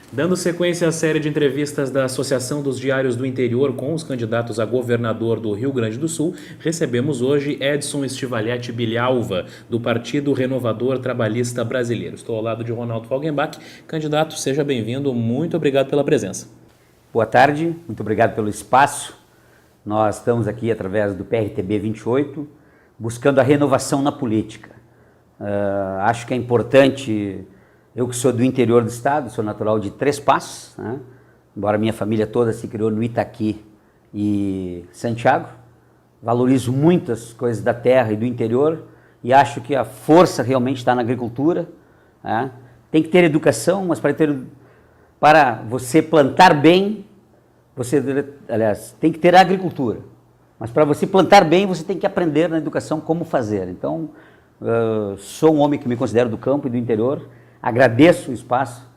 Dando sequência à série de entrevistas da Associação dos Diários do Interior com os candidatos a governador do Rio Grande do Sul, recebemos hoje Edson Estivalhetti Bilhalva, do Partido Renovador Trabalhista Brasileiro. Estou ao lado de Ronaldo Falkenbach. Candidato, seja bem-vindo. Muito obrigado pela presença. Boa tarde, muito obrigado pelo espaço. Nós estamos aqui através do PRTB 28, buscando a renovação na política. Acho que é importante. Eu que sou do interior do estado, sou natural de Três Passos, né? Embora minha família toda se criou no Itaqui e Santiago, valorizo muitas coisas da terra e do interior e acho que a força realmente está na agricultura, né? Tem que ter educação, mas para você plantar bem, tem que ter a agricultura. Mas para você plantar bem, você tem que aprender na educação como fazer. Então, sou um homem que me considero do campo e do interior. Agradeço o espaço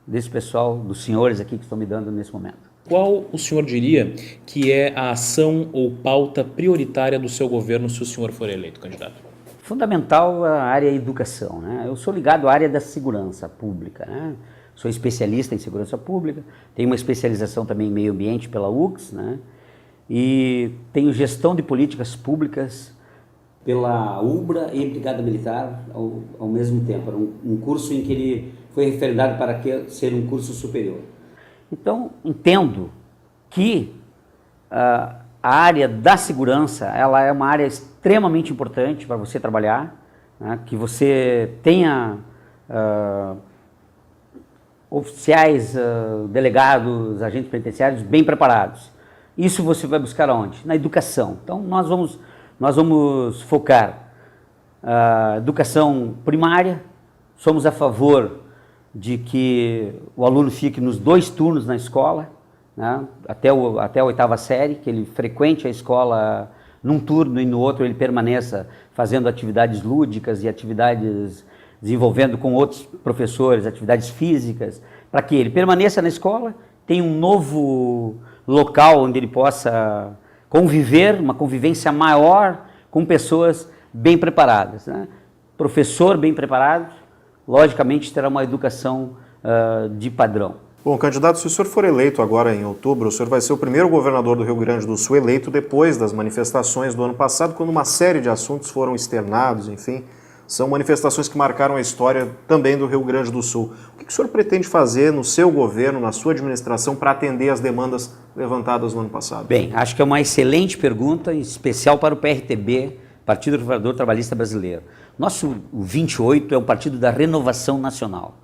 desse pessoal, dos senhores aqui que estão me dando nesse momento. Qual o senhor diria que é a ação ou pauta prioritária do seu governo se o senhor for eleito, candidato? Fundamental a área educação, né? Eu sou ligado à área da segurança pública, né? Sou especialista em segurança pública, tenho uma especialização também em meio ambiente pela UX, né? E tenho gestão de políticas públicas pela UBRA e Brigada Militar ao mesmo tempo. Era um curso em que ele foi referendado para ser um curso superior. Então, entendo que a área da segurança ela é uma área extremamente importante para você trabalhar, né? Que você tenha oficiais, delegados, agentes penitenciários bem preparados. Isso você vai buscar aonde? Na educação. Então, nós vamos focar a educação primária, somos a favor de que o aluno fique nos 2 turnos na escola, né, até a 8ª série, que ele frequente a escola num turno e no outro ele permaneça fazendo atividades lúdicas e atividades desenvolvendo com outros professores, atividades físicas, para que ele permaneça na escola, tenha um novo local onde ele possa conviver, uma convivência maior com pessoas bem preparadas, né? Professor bem preparado, logicamente terá uma educação de padrão. Bom, candidato, se o senhor for eleito agora em outubro, o senhor vai ser o primeiro governador do Rio Grande do Sul eleito depois das manifestações do ano passado, quando uma série de assuntos foram externados, enfim, são manifestações que marcaram a história também do Rio Grande do Sul. O que o senhor pretende fazer no seu governo, na sua administração, para atender as demandas levantadas no ano passado? Bem, acho que é uma excelente pergunta, em especial para o PRTB, Partido Renovador Trabalhista Brasileiro. Nosso 28 é um partido da renovação nacional.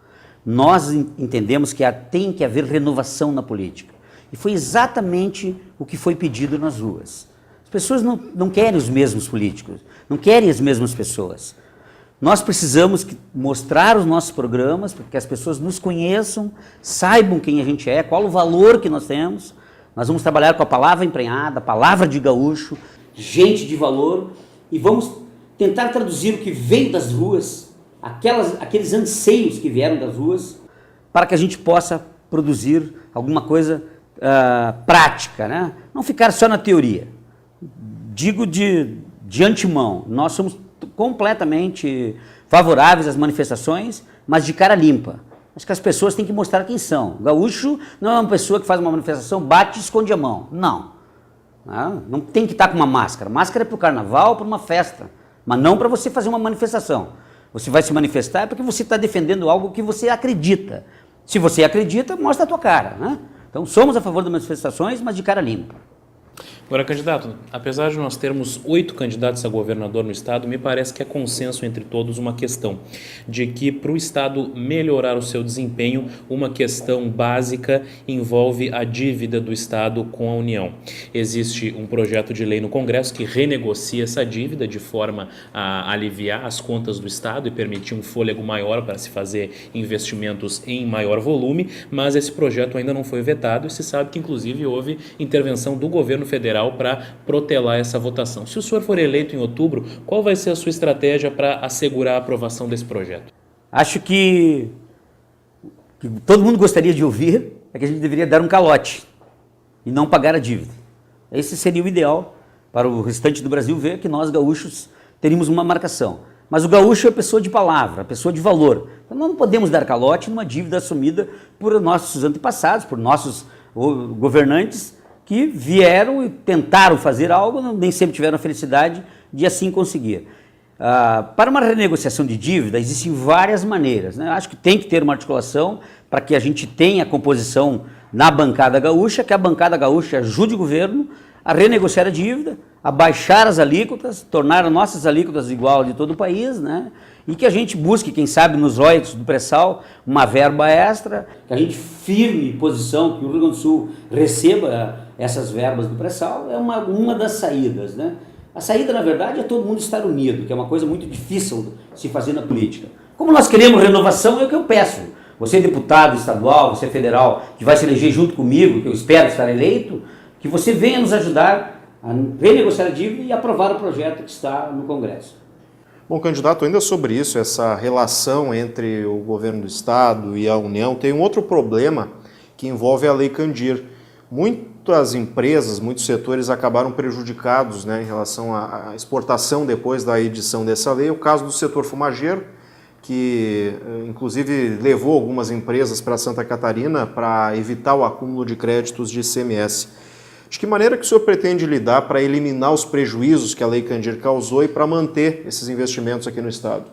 Nós entendemos que tem que haver renovação na política. E foi exatamente o que foi pedido nas ruas. As pessoas não querem os mesmos políticos, não querem as mesmas pessoas. Nós precisamos mostrar os nossos programas para que as pessoas nos conheçam, saibam quem a gente é, qual o valor que nós temos. Nós vamos trabalhar com a palavra empenhada, a palavra de gaúcho, gente de valor, e vamos tentar traduzir o que veio das ruas, aqueles anseios que vieram das ruas, para que a gente possa produzir alguma coisa prática, né? Não ficar só na teoria. Digo de antemão, nós somos completamente favoráveis às manifestações, mas de cara limpa. Acho que as pessoas têm que mostrar quem são. O gaúcho não é uma pessoa que faz uma manifestação, bate e esconde a mão. Não. Não tem que estar com uma máscara. Máscara é para o carnaval, para uma festa, mas não para você fazer uma manifestação. Você vai se manifestar porque você está defendendo algo que você acredita. Se você acredita, mostra a tua cara, né? Então, somos a favor das manifestações, mas de cara limpa. Agora, candidato, apesar de nós termos 8 candidatos a governador no estado, me parece que é consenso entre todos uma questão de que para o estado melhorar o seu desempenho, uma questão básica envolve a dívida do estado com a União. Existe um projeto de lei no Congresso que renegocia essa dívida de forma a aliviar as contas do estado e permitir um fôlego maior para se fazer investimentos em maior volume, mas esse projeto ainda não foi vetado e se sabe que inclusive houve intervenção do governo federal para protelar essa votação. Se o senhor for eleito em outubro, qual vai ser a sua estratégia para assegurar a aprovação desse projeto? Acho que todo mundo gostaria de ouvir é que a gente deveria dar um calote e não pagar a dívida. Esse seria o ideal para o restante do Brasil ver que nós, gaúchos, teríamos uma marcação. Mas o gaúcho é pessoa de palavra, pessoa de valor. Então nós não podemos dar calote numa dívida assumida por nossos antepassados, por nossos governantes que vieram e tentaram fazer algo, nem sempre tiveram a felicidade de assim conseguir. Para uma renegociação de dívida existem várias maneiras, né? Acho que tem que ter uma articulação para que a gente tenha a composição na bancada gaúcha, que a bancada gaúcha ajude o governo a renegociar a dívida, a baixar as alíquotas, tornar as nossas alíquotas igual de todo o país, né? E que a gente busque, quem sabe, nos royalties do pré-sal, uma verba extra, que a gente firme posição que o Rio Grande do Sul receba essas verbas do pré-sal, é uma das saídas, né? A saída, na verdade, é todo mundo estar unido, que é uma coisa muito difícil se fazer na política. Como nós queremos renovação, é o que eu peço. Você é deputado estadual, você é federal, que vai se eleger junto comigo, que eu espero estar eleito, que você venha nos ajudar a renegociar a dívida e aprovar o projeto que está no Congresso. Bom, candidato, ainda sobre isso, essa relação entre o governo do estado e a União, tem um outro problema que envolve a Lei Candir. Muitas empresas, muitos setores acabaram prejudicados, né, em relação à exportação depois da edição dessa lei. O caso do setor fumageiro, que inclusive levou algumas empresas para Santa Catarina para evitar o acúmulo de créditos de ICMS. De que maneira que o senhor pretende lidar para eliminar os prejuízos que a Lei Candir causou e para manter esses investimentos aqui no estado?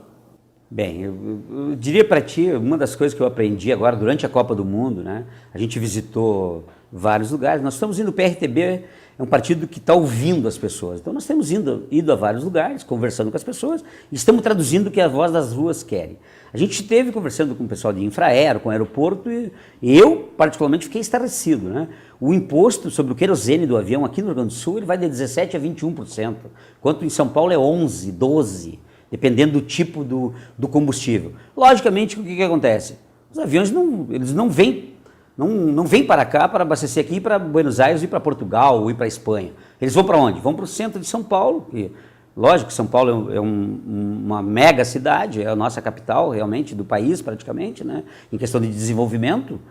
Bem, eu diria para ti, uma das coisas que eu aprendi agora durante a Copa do Mundo, né? A gente visitou vários lugares, nós estamos indo, o PRTB é um partido que está ouvindo as pessoas, então nós temos ido a vários lugares, conversando com as pessoas, e estamos traduzindo o que a voz das ruas quer. A gente esteve conversando com o pessoal de infraero, com o aeroporto, e eu particularmente fiquei estarrecido, né? O imposto sobre o querosene do avião aqui no Rio Grande do Sul ele vai de 17% a 21%, enquanto em São Paulo é 11%, 12%, dependendo do tipo do combustível. Logicamente, o que acontece? Os aviões não vêm para cá para abastecer aqui para Buenos Aires, ir para Portugal ou ir para Espanha. Eles vão para onde? Vão para o centro de São Paulo, que, lógico que São Paulo é uma mega cidade, é a nossa capital realmente do país praticamente, né? Em questão de desenvolvimento.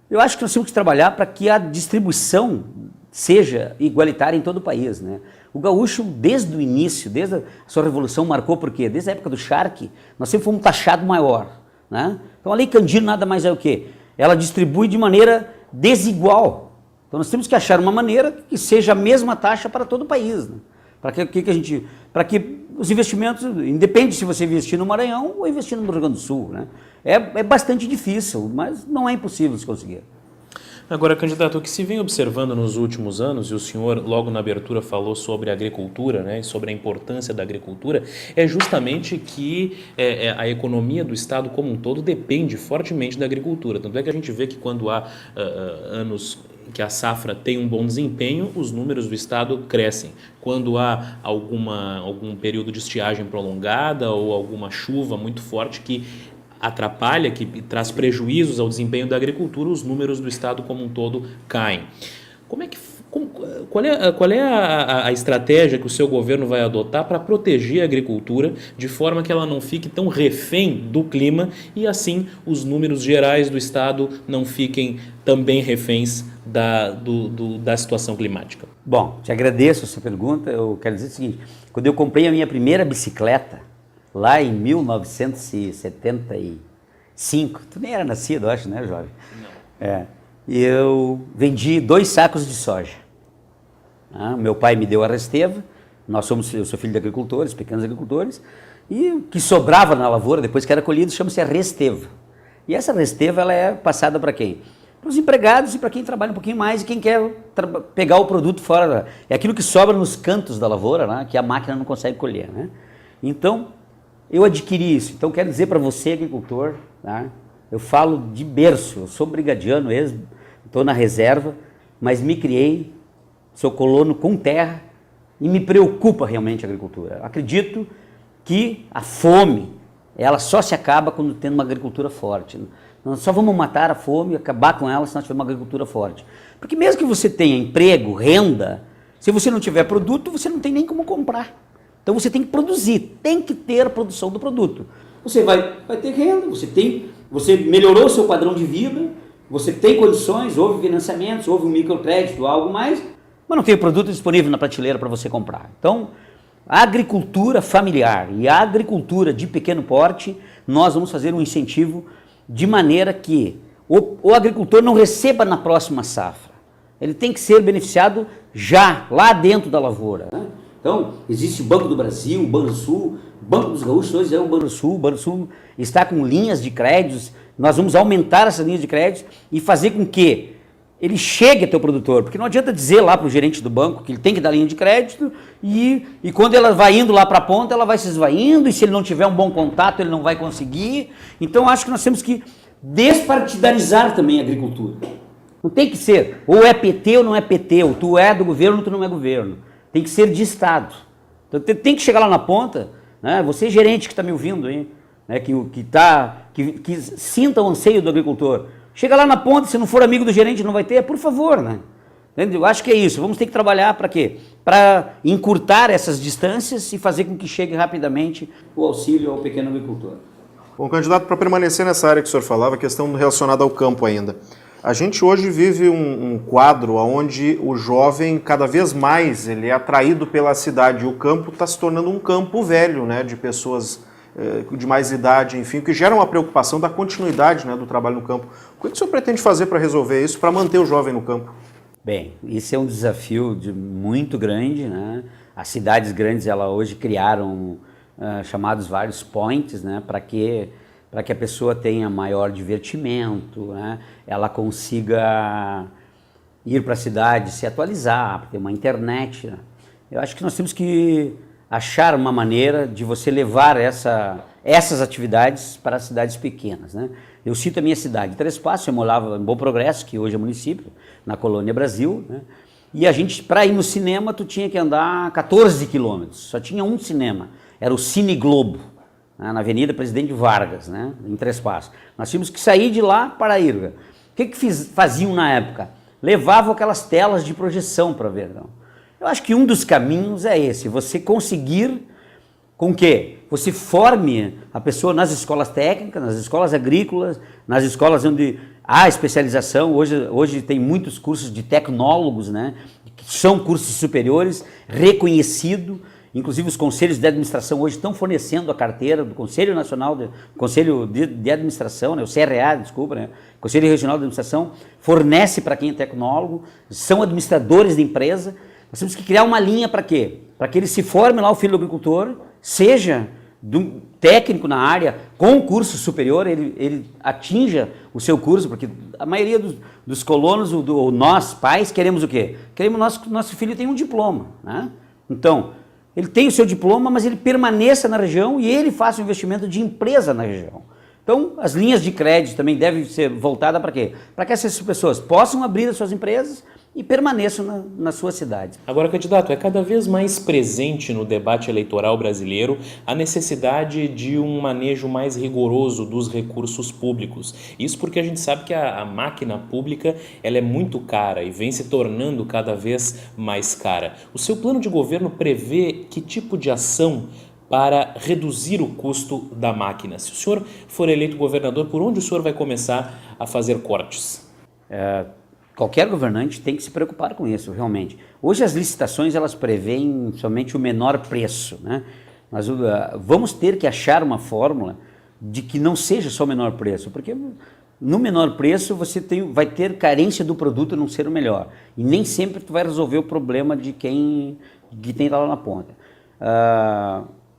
Eu acho que nós temos que trabalhar para que a distribuição seja igualitária em todo o país, né? O gaúcho, desde o início, desde a sua revolução, marcou por quê? Desde a época do charque, nós sempre fomos taxado maior, né? Então a Lei Candir nada mais é o quê? Ela distribui de maneira desigual. Então nós temos que achar uma maneira que seja a mesma taxa para todo o país, né? Para que os investimentos, independe se você investir no Maranhão ou investir no Rio Grande do Sul, né? É bastante difícil, mas não é impossível se conseguir. Agora, candidato, o que se vem observando nos últimos anos, e o senhor logo na abertura falou sobre a agricultura, né, e sobre a importância da agricultura, é justamente que a economia do estado como um todo depende fortemente da agricultura. Tanto é que a gente vê que quando há anos que a safra tem um bom desempenho, os números do estado crescem. Quando há algum período de estiagem prolongada ou alguma chuva muito forte que atrapalha, que traz prejuízos ao desempenho da agricultura, os números do estado como um todo caem. Qual é a estratégia que o seu governo vai adotar para proteger a agricultura de forma que ela não fique tão refém do clima e assim os números gerais do estado não fiquem também reféns da situação climática? Bom, te agradeço essa pergunta. Eu quero dizer o seguinte, quando eu comprei a minha primeira bicicleta, lá em 1975, tu nem era nascido, eu acho, né, jovem? Não. Eu vendi 2 sacos de soja. Meu pai me deu a resteva, eu sou filho de agricultores, pequenos agricultores, e o que sobrava na lavoura, depois que era colhido, chama-se a resteva. E essa resteva, ela é passada para quem? Para os empregados e para quem trabalha um pouquinho mais e quem quer pegar o produto fora. É aquilo que sobra nos cantos da lavoura, né, que a máquina não consegue colher, né? Então, eu adquiri isso. Então, quero dizer para você, agricultor, tá? Eu falo de berço, eu sou brigadiano, estou na reserva, mas me criei, sou colono com terra e me preocupa realmente a agricultura. Eu acredito que a fome, ela só se acaba quando tem uma agricultura forte. Nós só vamos matar a fome e acabar com ela se nós tivermos uma agricultura forte. Porque mesmo que você tenha emprego, renda, se você não tiver produto, você não tem nem como comprar. Então você tem que produzir, tem que ter a produção do produto. Você vai ter renda, você melhorou o seu padrão de vida, você tem condições, houve financiamentos, houve um microcrédito, algo mais, mas não tem o produto disponível na prateleira para você comprar. Então, A agricultura familiar e a agricultura de pequeno porte, nós vamos fazer um incentivo de maneira que o agricultor não receba na próxima safra. Ele tem que ser beneficiado já, lá dentro da lavoura, né? Então, existe o Banco do Brasil, o Banrisul, o Banco dos Gaúchos hoje é o Banrisul está com linhas de créditos, nós vamos aumentar essas linhas de créditos e fazer com que ele chegue até o produtor, porque não adianta dizer lá para o gerente do banco que ele tem que dar linha de crédito e quando ela vai indo lá para a ponta, ela vai se esvaindo e se ele não tiver um bom contato, ele não vai conseguir. Então, acho que nós temos que despartidarizar também a agricultura. Não tem que ser, ou é PT ou não é PT, ou tu é do governo ou tu não é governo. Tem que ser de Estado. Então tem que chegar lá na ponta, né? Você gerente que está me ouvindo, hein? Né? Que sinta o anseio do agricultor. Chega lá na ponta, se não for amigo do gerente não vai ter, por favor, né? Entendeu? Eu acho que é isso, vamos ter que trabalhar para quê? Para encurtar essas distâncias e fazer com que chegue rapidamente o auxílio ao pequeno agricultor. Bom, candidato, para permanecer nessa área que o senhor falava, a questão relacionada ao campo ainda. A gente hoje vive um quadro onde o jovem, cada vez mais, ele é atraído pela cidade. E o campo está se tornando um campo velho, né, de pessoas de mais idade, enfim, o que gera uma preocupação da continuidade, né, do trabalho no campo. O que o senhor pretende fazer para resolver isso, para manter o jovem no campo? Bem, isso é um desafio muito grande, né? As cidades grandes, elas hoje criaram chamados vários points, né, para que a pessoa tenha maior divertimento, né? Ela consiga ir para a cidade, se atualizar, ter uma internet, né? Eu acho que nós temos que achar uma maneira de você levar essas atividades para as cidades pequenas, né? Eu cito a minha cidade, Três Passos, eu morava em Bom Progresso, que hoje é município, na Colônia Brasil, né? E a gente, para ir no cinema, tu tinha que andar 14 quilômetros, só tinha um cinema, era o Cine Globo, na Avenida Presidente Vargas, né, em Três Passos. Nós tínhamos que sair de lá para ir. O que faziam na época? Levavam aquelas telas de projeção para ver. Não? Eu acho que um dos caminhos é esse, você conseguir com que você forme a pessoa nas escolas técnicas, nas escolas agrícolas, nas escolas onde há especialização. Hoje tem muitos cursos de tecnólogos, né, que são cursos superiores, reconhecidos. Inclusive os conselhos de administração hoje estão fornecendo a carteira do Conselho Nacional, Conselho de Administração, né, o CRA, desculpa, né, Conselho Regional de Administração, fornece para quem é tecnólogo, são administradores de empresa. Nós temos que criar uma linha para quê? Para que ele se forme lá, o filho do agricultor, seja técnico na área, com curso superior, ele atinja o seu curso, porque a maioria dos colonos, ou nós, pais, queremos o quê? Queremos que nosso filho tenha um diploma, né? Então, ele tem o seu diploma, mas ele permaneça na região e ele faça um investimento de empresa na região. Então, as linhas de crédito também devem ser voltadas para quê? Para que essas pessoas possam abrir as suas empresas e permaneçam na sua cidade. Agora, candidato, é cada vez mais presente no debate eleitoral brasileiro a necessidade de um manejo mais rigoroso dos recursos públicos. Isso porque a gente sabe que a máquina pública ela é muito cara e vem se tornando cada vez mais cara. O seu plano de governo prevê que tipo de ação para reduzir o custo da máquina? Se o senhor for eleito governador, por onde o senhor vai começar a fazer cortes? Qualquer governante tem que se preocupar com isso, realmente. Hoje as licitações, elas prevêem somente o menor preço, né? Mas vamos ter que achar uma fórmula de que não seja só o menor preço, porque no menor preço você vai ter carência do produto não ser o melhor. E nem sempre tu vai resolver o problema de quem está lá na ponta.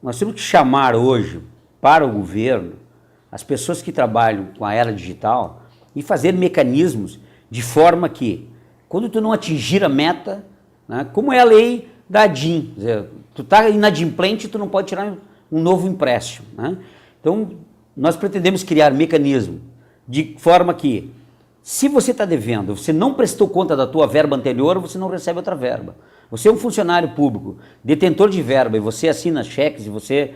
Nós temos que chamar hoje para o governo as pessoas que trabalham com a era digital e fazer mecanismos de forma que, quando tu não atingir a meta, né, como é a lei da ADIM, tu está inadimplente, tu não pode tirar um novo empréstimo, né? Então, nós pretendemos criar mecanismo de forma que, se você está devendo, você não prestou conta da tua verba anterior, você não recebe outra verba. Você é um funcionário público, detentor de verba, e você assina cheques, e você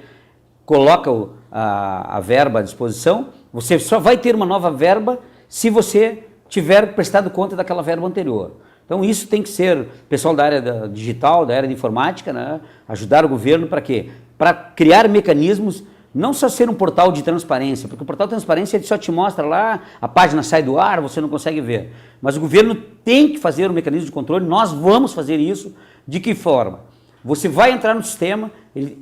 coloca a verba à disposição, você só vai ter uma nova verba se você tiver prestado conta daquela verba anterior. Então isso tem que ser, pessoal da área digital, da área de informática, né, ajudar o governo para quê? Para criar mecanismos, não só ser um portal de transparência, porque o portal de transparência ele só te mostra lá, a página sai do ar, você não consegue ver. Mas o governo tem que fazer um mecanismo de controle, nós vamos fazer isso. De que forma? Você vai entrar no sistema,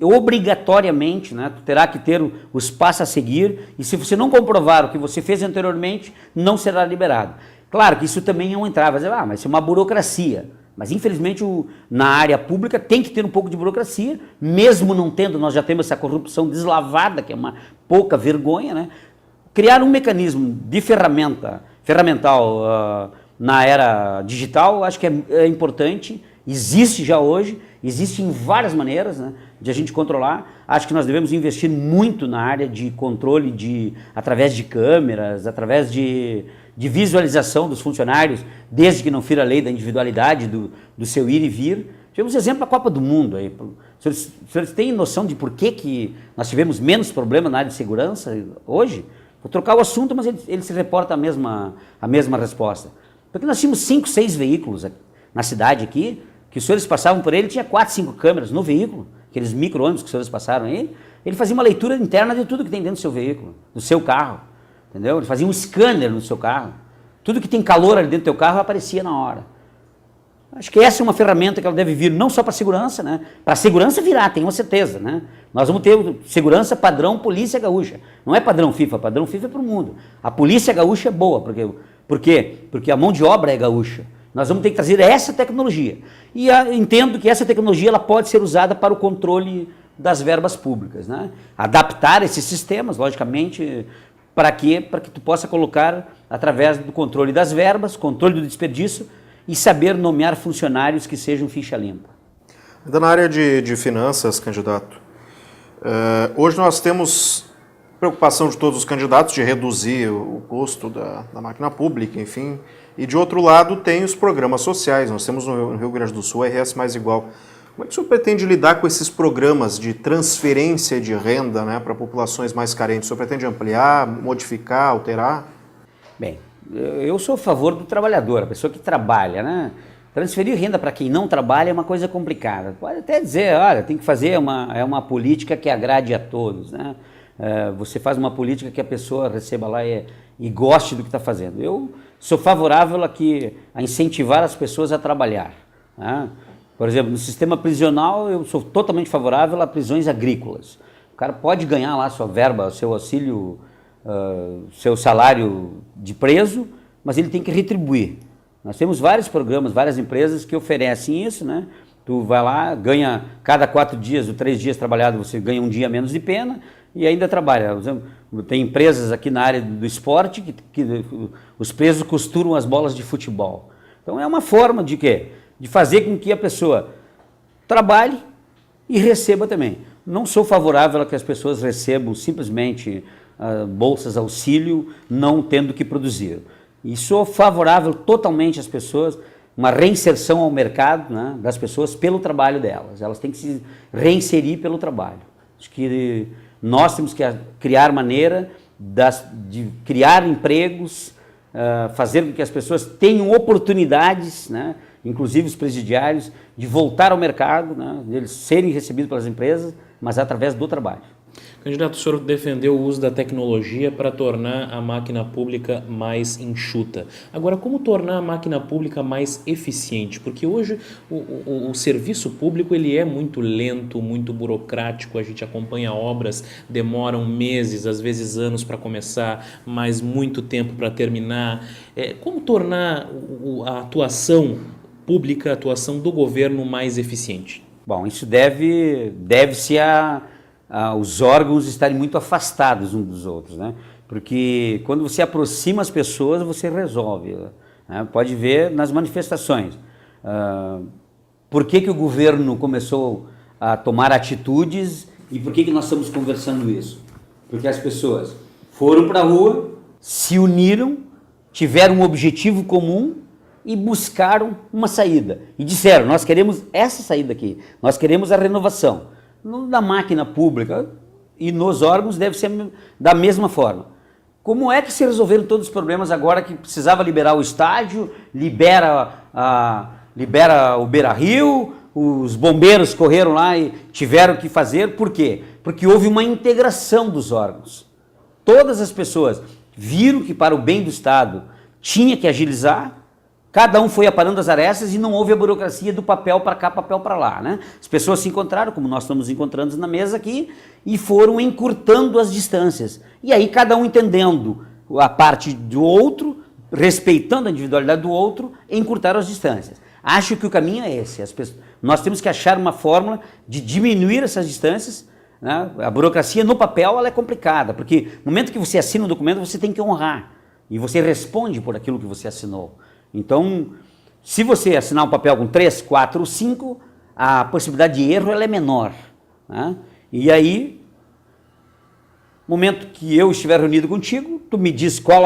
obrigatoriamente, né, tu terá que ter os passos a seguir, e se você não comprovar o que você fez anteriormente, não será liberado. Claro que isso também é um entrave, mas isso é uma burocracia. Mas infelizmente na área pública tem que ter um pouco de burocracia, mesmo não tendo, nós já temos essa corrupção deslavada, que é uma pouca vergonha, né? Criar um mecanismo de ferramental na era digital, acho que é importante, existe já hoje, existe em várias maneiras, né, de a gente controlar. Acho que nós devemos investir muito na área de controle através de câmeras, através de visualização dos funcionários, desde que não fira a lei da individualidade do seu ir e vir. Tivemos exemplo da Copa do Mundo. Aí. Os senhores têm noção de por que nós tivemos menos problema na área de segurança hoje? Vou trocar o assunto, mas ele se reporta a mesma resposta. Porque nós tínhamos 5, 6 veículos na cidade aqui, que os senhores passavam por ele, tinha 4, 5 câmeras no veículo, aqueles micro-ônibus que os senhores passaram aí, ele fazia uma leitura interna de tudo que tem dentro do seu veículo, do seu carro, entendeu? Ele fazia um scanner no seu carro, tudo que tem calor ali dentro do seu carro aparecia na hora. Acho que essa é uma ferramenta que ela deve vir não só para a segurança, né? Para a segurança virá, tenho certeza, né? Nós vamos ter segurança padrão Polícia Gaúcha, não é padrão FIFA é para o mundo. A Polícia Gaúcha é boa, por quê? Porque a mão de obra é gaúcha. Nós vamos ter que trazer essa tecnologia. E entendo que essa tecnologia ela pode ser usada para o controle das verbas públicas, né? Adaptar esses sistemas, logicamente, para quê? Para que tu possa colocar, através do controle das verbas, controle do desperdício, e saber nomear funcionários que sejam ficha limpa. Ainda na área de finanças, candidato, hoje nós temos preocupação de todos os candidatos de reduzir o custo da máquina pública, enfim, e de outro lado tem os programas sociais. Nós temos no Rio Grande do Sul a RS Mais Igual. Como é que o senhor pretende lidar com esses programas de transferência de renda, né, para populações mais carentes? O senhor pretende ampliar, modificar, alterar? Bem, eu sou a favor do trabalhador, a pessoa que trabalha, né? Transferir renda para quem não trabalha é uma coisa complicada. Pode até dizer, olha, tem que fazer uma política que agrade a todos, né? Você faz uma política que a pessoa receba lá e goste do que está fazendo. Eu sou favorável a incentivar as pessoas a trabalhar, né? Por exemplo, no sistema prisional, eu sou totalmente favorável a prisões agrícolas. O cara pode ganhar lá sua verba, seu auxílio, seu salário de preso, mas ele tem que retribuir. Nós temos vários programas, várias empresas que oferecem isso, né? Tu vai lá, ganha cada 4 dias ou 3 dias trabalhado, você ganha um dia menos de pena e ainda trabalha. Por exemplo, tem empresas aqui na área do esporte que os presos costuram as bolas de futebol. Então é uma forma de quê? De fazer com que a pessoa trabalhe e receba também. Não sou favorável a que as pessoas recebam simplesmente bolsas auxílio, não tendo que produzir. E sou favorável totalmente às pessoas, uma reinserção ao mercado, né, das pessoas pelo trabalho delas. Elas têm que se reinserir pelo trabalho. Acho que nós temos que criar maneira de criar empregos, fazer com que as pessoas tenham oportunidades, né, inclusive os presidiários, de voltar ao mercado, né, de eles serem recebidos pelas empresas, mas através do trabalho. Candidato, o senhor defendeu o uso da tecnologia para tornar a máquina pública mais enxuta. Agora, como tornar a máquina pública mais eficiente? Porque hoje o serviço público ele é muito lento, muito burocrático, a gente acompanha obras, demoram meses, às vezes anos para começar, mas muito tempo para terminar. Como tornar a atuação pública, a atuação do governo mais eficiente? Bom, isso deve-se os órgãos estarem muito afastados uns dos outros, né? Porque quando você aproxima as pessoas, você resolve, né? Pode ver nas manifestações. Por que o governo começou a tomar atitudes e por que nós estamos conversando isso? Porque as pessoas foram para a rua, se uniram, tiveram um objetivo comum e buscaram uma saída. E disseram, nós queremos essa saída aqui, nós queremos a renovação. Na máquina pública e nos órgãos deve ser da mesma forma. Como é que se resolveram todos os problemas agora que precisava liberar o estádio, libera o Beira-Rio, os bombeiros correram lá e tiveram que fazer, por quê? Porque houve uma integração dos órgãos. Todas as pessoas viram que para o bem do Estado tinha que agilizar, cada um foi aparando as arestas e não houve a burocracia do papel para cá, papel para lá, né? As pessoas se encontraram, como nós estamos encontrando na mesa aqui, e foram encurtando as distâncias. E aí cada um entendendo a parte do outro, respeitando a individualidade do outro, encurtaram as distâncias. Acho que o caminho é esse. Nós temos que achar uma fórmula de diminuir essas distâncias, né? A burocracia no papel ela é complicada, porque no momento que você assina um documento, você tem que honrar. E você responde por aquilo que você assinou. Então, se você assinar um papel com 3, 4 ou 5, a possibilidade de erro ela é menor, né? E aí, no momento que eu estiver reunido contigo, tu me diz qual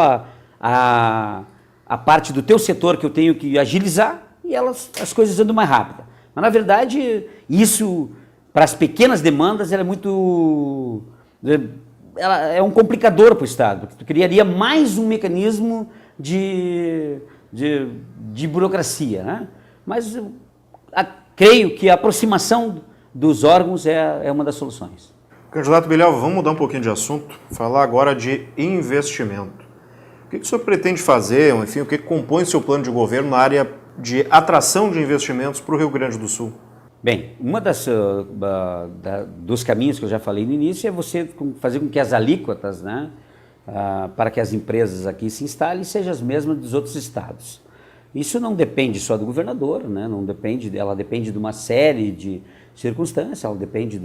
a parte do teu setor que eu tenho que agilizar e as coisas andam mais rápido. Mas, na verdade, isso, para as pequenas demandas, ela é muito... Ela é um complicador para o Estado, porque tu criaria mais um mecanismo de burocracia, né? Mas creio que a aproximação dos órgãos é uma das soluções. Candidato Bilhau, vamos mudar um pouquinho de assunto, falar agora de investimento. O que o senhor pretende fazer, enfim, o que compõe o seu plano de governo na área de atração de investimentos para o Rio Grande do Sul? Bem, uma dos caminhos que eu já falei no início é você fazer com que as alíquotas, né, para que as empresas aqui se instalem sejam as mesmas dos outros estados. Isso não depende só do governador, né, ela depende de uma série de circunstâncias, ela depende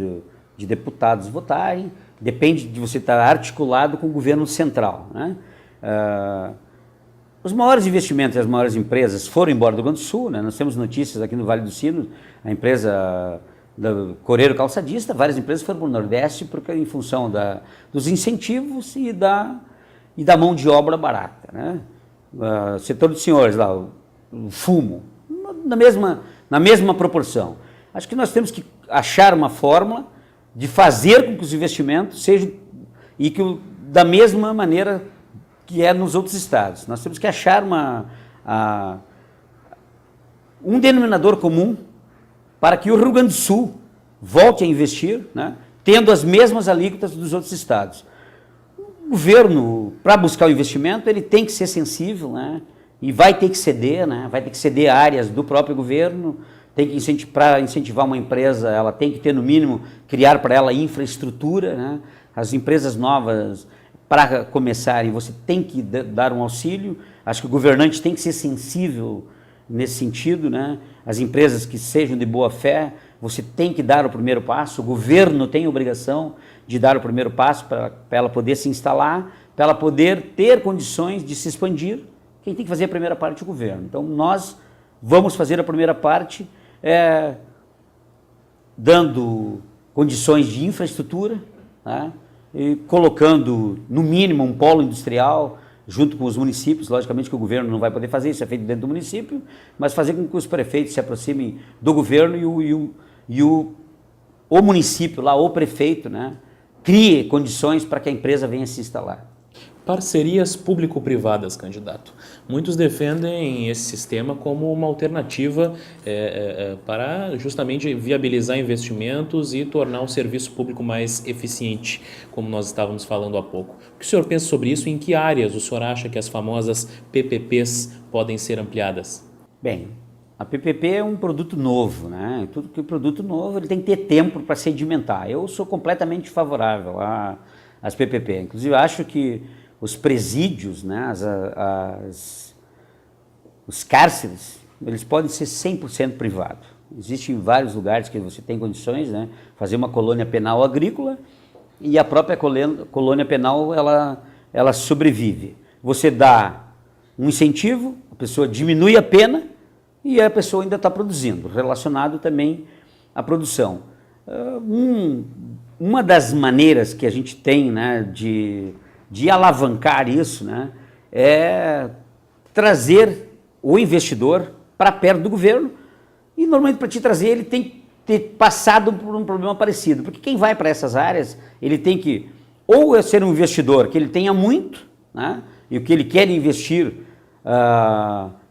de deputados votarem, depende de você estar articulado com o governo central, né? Os maiores investimentos e as maiores empresas foram embora do Rio Grande do Sul, né? Nós temos notícias aqui no Vale do Sino, a empresa do Coreiro Calçadista, várias empresas foram para o Nordeste porque, em função dos incentivos e da mão de obra barata, né? Setor dos senhores, lá, o fumo, na mesma proporção. Acho que nós temos que achar uma fórmula de fazer com que os investimentos sejam da mesma maneira que é nos outros estados. Nós temos que achar um denominador comum para que o Rio Grande do Sul volte a investir, né, tendo as mesmas alíquotas dos outros estados. O governo, para buscar o investimento, ele tem que ser sensível, né, e vai ter que ceder, né, vai ter que ceder áreas do próprio governo. Tem que para incentivar uma empresa, ela tem que ter, no mínimo, criar para ela infraestrutura, né? As empresas novas, para começarem, você tem que dar um auxílio. Acho que o governante tem que ser sensível nesse sentido, né? As empresas que sejam de boa fé, você tem que dar o primeiro passo. O governo tem a obrigação de dar o primeiro passo para ela poder se instalar, para ela poder ter condições de se expandir. Quem tem que fazer a primeira parte é o governo. Então, nós vamos fazer a primeira parte dando condições de infraestrutura, né, e colocando, no mínimo, um polo industrial junto com os municípios. Logicamente que o governo não vai poder fazer, isso é feito dentro do município, mas fazer com que os prefeitos se aproximem do governo e o município, lá, o prefeito, né, crie condições para que a empresa venha se instalar. Parcerias público-privadas, candidato. Muitos defendem esse sistema como uma alternativa para justamente viabilizar investimentos e tornar o serviço público mais eficiente, como nós estávamos falando há pouco. O que o senhor pensa sobre isso e em que áreas o senhor acha que as famosas PPPs podem ser ampliadas? Bem, a PPP é um produto novo, né? Tudo que é produto novo ele tem que ter tempo para sedimentar. Eu sou completamente favorável às PPP. Inclusive, acho que os presídios, né, os cárceres, eles podem ser 100% privados. Existem vários lugares que você tem condições, né, fazer uma colônia penal agrícola e a própria colônia penal ela sobrevive. Você dá um incentivo, a pessoa diminui a pena e a pessoa ainda está produzindo, relacionado também à produção. Uma das maneiras que a gente tem, né, de alavancar isso, né, é trazer o investidor para perto do governo e, normalmente, para te trazer, ele tem que ter passado por um problema parecido, porque quem vai para essas áreas, ele tem que ou ser um investidor que ele tenha muito, né, e o que ele quer investir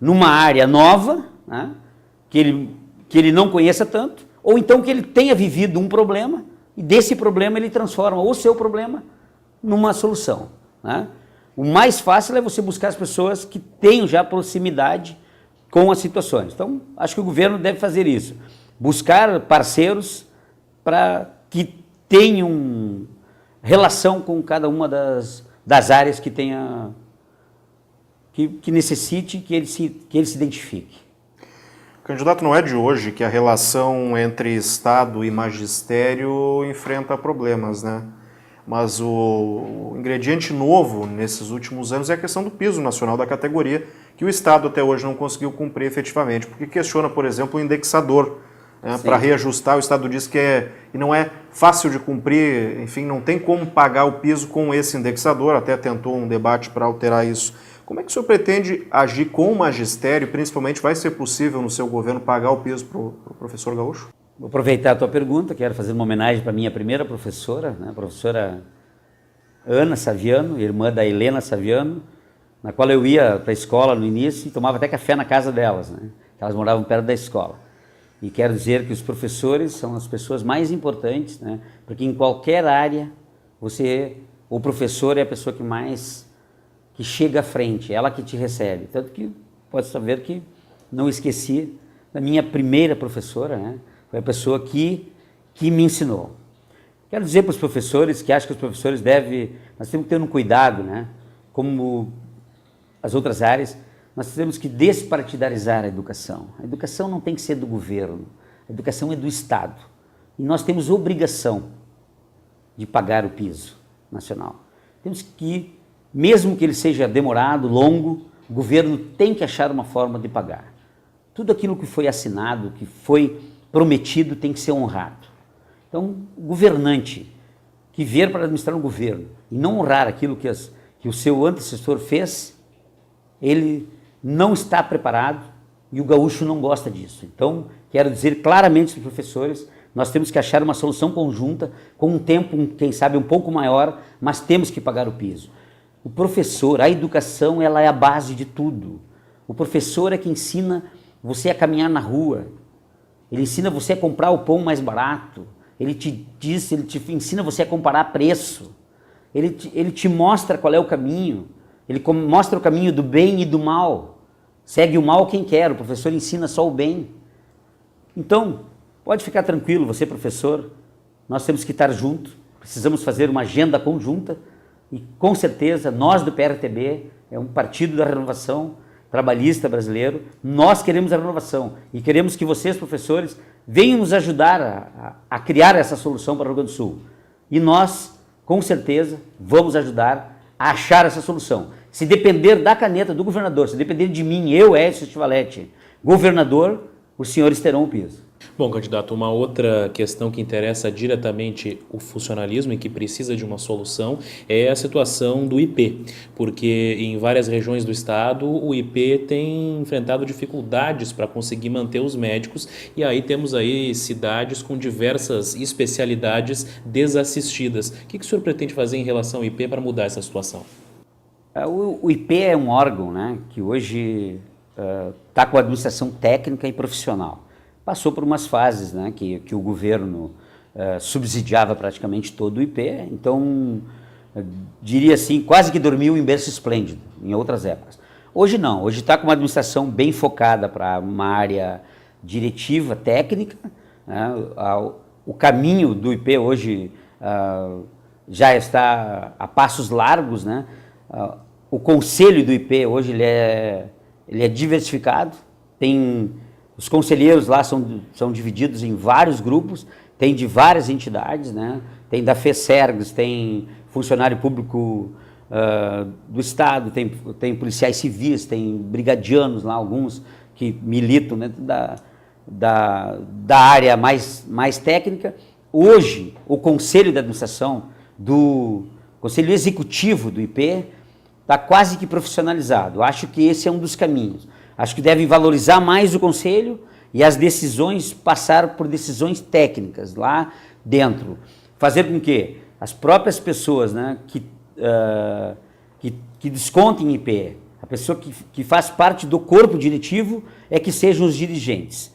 numa área nova, né, que ele não conheça tanto, ou então que ele tenha vivido um problema e desse problema ele transforma o seu problema numa solução, né? O mais fácil é você buscar as pessoas que tenham já proximidade com as situações. Então, acho que o governo deve fazer isso, buscar parceiros para que tenham relação com cada uma das áreas que tenha, que necessite, que ele se identifique. Candidato, não é de hoje que a relação entre Estado e magistério enfrenta problemas, né? Mas o ingrediente novo nesses últimos anos é a questão do piso nacional da categoria, que o Estado até hoje não conseguiu cumprir efetivamente, porque questiona, por exemplo, o indexador, né, para reajustar. O Estado diz que não é fácil de cumprir, enfim, não tem como pagar o piso com esse indexador, até tentou um debate para alterar isso. Como é que o senhor pretende agir com o magistério, principalmente vai ser possível no seu governo pagar o piso para o professor gaúcho? Vou aproveitar a tua pergunta, quero fazer uma homenagem para a minha primeira professora, né, a professora Ana Saviano, irmã da Helena Saviano, na qual eu ia para a escola no início e tomava até café na casa delas, né, elas moravam perto da escola. E quero dizer que os professores são as pessoas mais importantes, né, porque em qualquer área o professor é a pessoa que chega à frente, ela que te recebe. Tanto que pode saber que não esqueci da minha primeira professora, né? Foi a pessoa que me ensinou. Quero dizer para os professores que acho que os professores nós temos que ter um cuidado, né? Como as outras áreas, nós temos que despartidarizar a educação. A educação não tem que ser do governo, a educação é do Estado. E nós temos obrigação de pagar o piso nacional. Temos que, mesmo que ele seja demorado, longo, o governo tem que achar uma forma de pagar. Tudo aquilo que foi assinado, que foi prometido, tem que ser honrado. Então, o governante que vier para administrar um governo e não honrar aquilo que o seu antecessor fez, ele não está preparado e o gaúcho não gosta disso. Então, quero dizer claramente aos professores, nós temos que achar uma solução conjunta, com um tempo, quem sabe, um pouco maior, mas temos que pagar o piso. O professor, a educação, ela é a base de tudo. O professor é que ensina você a caminhar na rua, ele ensina você a comprar o pão mais barato, ele te ensina você a comparar preço, ele te mostra qual é o caminho, ele mostra o caminho do bem e do mal. Segue o mal quem quer, o professor ensina só o bem. Então, pode ficar tranquilo, você professor, nós temos que estar juntos, precisamos fazer uma agenda conjunta e com certeza nós do PRTB, é um partido da renovação trabalhista brasileiro, nós queremos a renovação e queremos que vocês professores venham nos ajudar a criar essa solução para o Rio Grande do Sul. E nós, com certeza, vamos ajudar a achar essa solução. Se depender da caneta do governador, se depender de mim, eu, Écio Stivaleti, governador, os senhores terão o piso. Bom, candidato, uma outra questão que interessa diretamente o funcionalismo e que precisa de uma solução é a situação do IP, porque em várias regiões do estado o IP tem enfrentado dificuldades para conseguir manter os médicos e aí temos aí cidades com diversas especialidades desassistidas. O que o senhor pretende fazer em relação ao IP para mudar essa situação? O IP é um órgão, né, que hoje está com a administração técnica e profissional. Passou por umas fases, né, que o governo subsidiava praticamente todo o IP, então, diria assim, quase que dormiu em berço esplêndido, em outras épocas. Hoje não, hoje está com uma administração bem focada para uma área diretiva, técnica, né, o caminho do IP hoje já está a passos largos, né, o conselho do IP hoje ele é diversificado, os conselheiros lá são divididos em vários grupos, tem de várias entidades, né? Tem da FESERGS, tem funcionário público do Estado, tem policiais civis, tem brigadianos lá, alguns que militam dentro da área mais técnica. Hoje, o Conselho de Administração, Conselho Executivo do IP, está quase que profissionalizado. Acho que esse é um dos caminhos. Acho que devem valorizar mais o Conselho e as decisões passar por decisões técnicas lá dentro. Fazer com que as próprias pessoas, né, que descontem IP, a pessoa que faz parte do corpo diretivo é que sejam os dirigentes.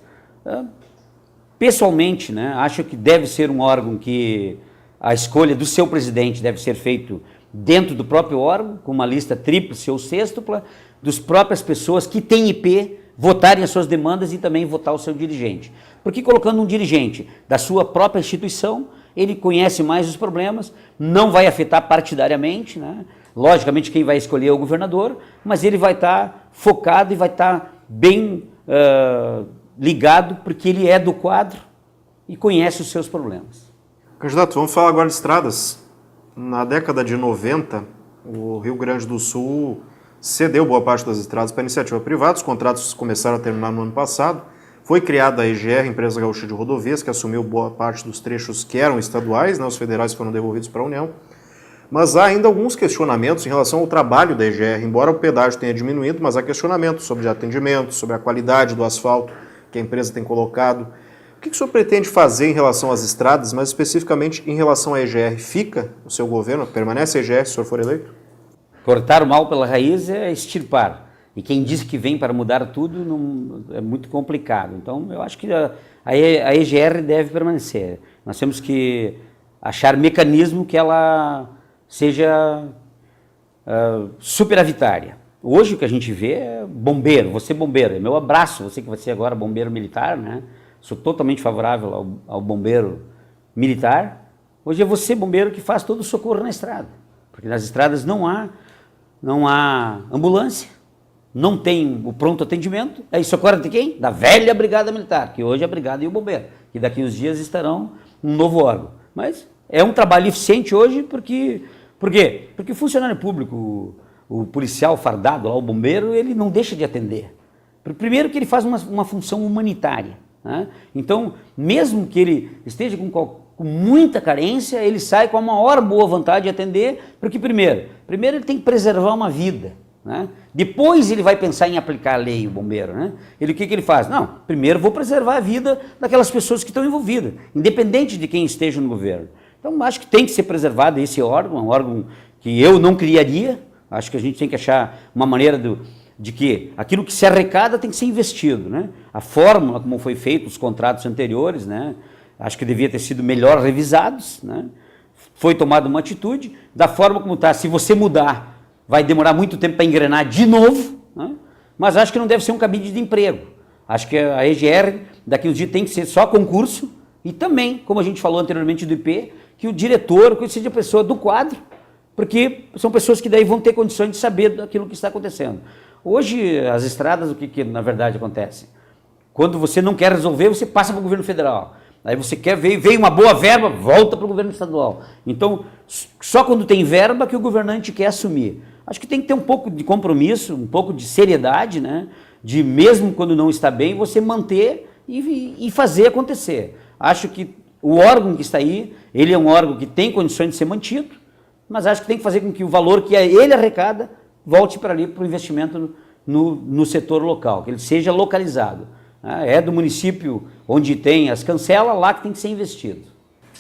Pessoalmente, né, acho que deve ser um órgão que a escolha do seu presidente deve ser feito dentro do próprio órgão, com uma lista tríplice ou sextupla, das próprias pessoas que têm IP votarem as suas demandas e também votar o seu dirigente. Porque colocando um dirigente da sua própria instituição, ele conhece mais os problemas, não vai afetar partidariamente, né? Logicamente quem vai escolher é o governador, mas ele vai estar focado e vai estar bem ligado, porque ele é do quadro e conhece os seus problemas. Candidato, vamos falar agora de estradas. Na década de 90, o Rio Grande do Sul cedeu boa parte das estradas para iniciativa privada, os contratos começaram a terminar no ano passado. Foi criada a EGR, Empresa Gaúcha de Rodovias, que assumiu boa parte dos trechos que eram estaduais, né? Os federais foram devolvidos para a União. Mas há ainda alguns questionamentos em relação ao trabalho da EGR, embora o pedágio tenha diminuído, mas há questionamentos sobre atendimento, sobre a qualidade do asfalto que a empresa tem colocado. O que o senhor pretende fazer em relação às estradas, mas especificamente em relação à EGR? Fica o seu governo? Permanece a EGR se o senhor for eleito? Cortar o mal pela raiz é extirpar. E quem diz que vem para mudar tudo é muito complicado. Então, eu acho que a EGR deve permanecer. Nós temos que achar mecanismo que ela seja superavitária. Hoje o que a gente vê é bombeiro, você bombeiro, é meu abraço, você que vai ser agora bombeiro militar, né? Sou totalmente favorável ao bombeiro militar. Hoje é você bombeiro que faz todo o socorro na estrada, porque nas estradas não há ambulância, não tem o pronto atendimento, aí socorre de quem? Da velha Brigada Militar, que hoje é a Brigada e o Bombeiro, que daqui uns dias estarão um novo órgão. Mas é um trabalho eficiente hoje, por quê? Porque o funcionário público, o policial fardado, lá, o bombeiro, ele não deixa de atender. Primeiro que ele faz uma função humanitária, né? Então, mesmo que ele esteja com muita carência, ele sai com a maior boa vontade de atender, porque primeiro ele tem que preservar uma vida, né? Depois ele vai pensar em aplicar a lei, o bombeiro, né? O que ele faz? Não, primeiro vou preservar a vida daquelas pessoas que estão envolvidas, independente de quem esteja no governo. Então, acho que tem que ser preservado esse órgão, um órgão que eu não criaria. Acho que a gente tem que achar uma maneira de que aquilo que se arrecada tem que ser investido, né? A fórmula como foi feito, os contratos anteriores, né? Acho que devia ter sido melhor revisados, né? Foi tomada uma atitude, da forma como está, se você mudar, vai demorar muito tempo para engrenar de novo, né? Mas acho que não deve ser um cabide de emprego. Acho que a EGR, daqui uns dias, tem que ser só concurso, e também, como a gente falou anteriormente do IP, que o diretor, que seja a pessoa do quadro, porque são pessoas que daí vão ter condições de saber daquilo que está acontecendo. Hoje, as estradas, o que na verdade acontece? Quando você não quer resolver, você passa para o governo federal. Aí você quer ver, veio uma boa verba, volta para o governo estadual. Então, só quando tem verba que o governante quer assumir. Acho que tem que ter um pouco de compromisso, um pouco de seriedade, né? De mesmo quando não está bem, você manter e fazer acontecer. Acho que o órgão que está aí, ele é um órgão que tem condições de ser mantido, mas acho que tem que fazer com que o valor que ele arrecada volte para ali, para o investimento no setor local, que ele seja localizado. É do município onde tem as cancelas, lá que tem que ser investido.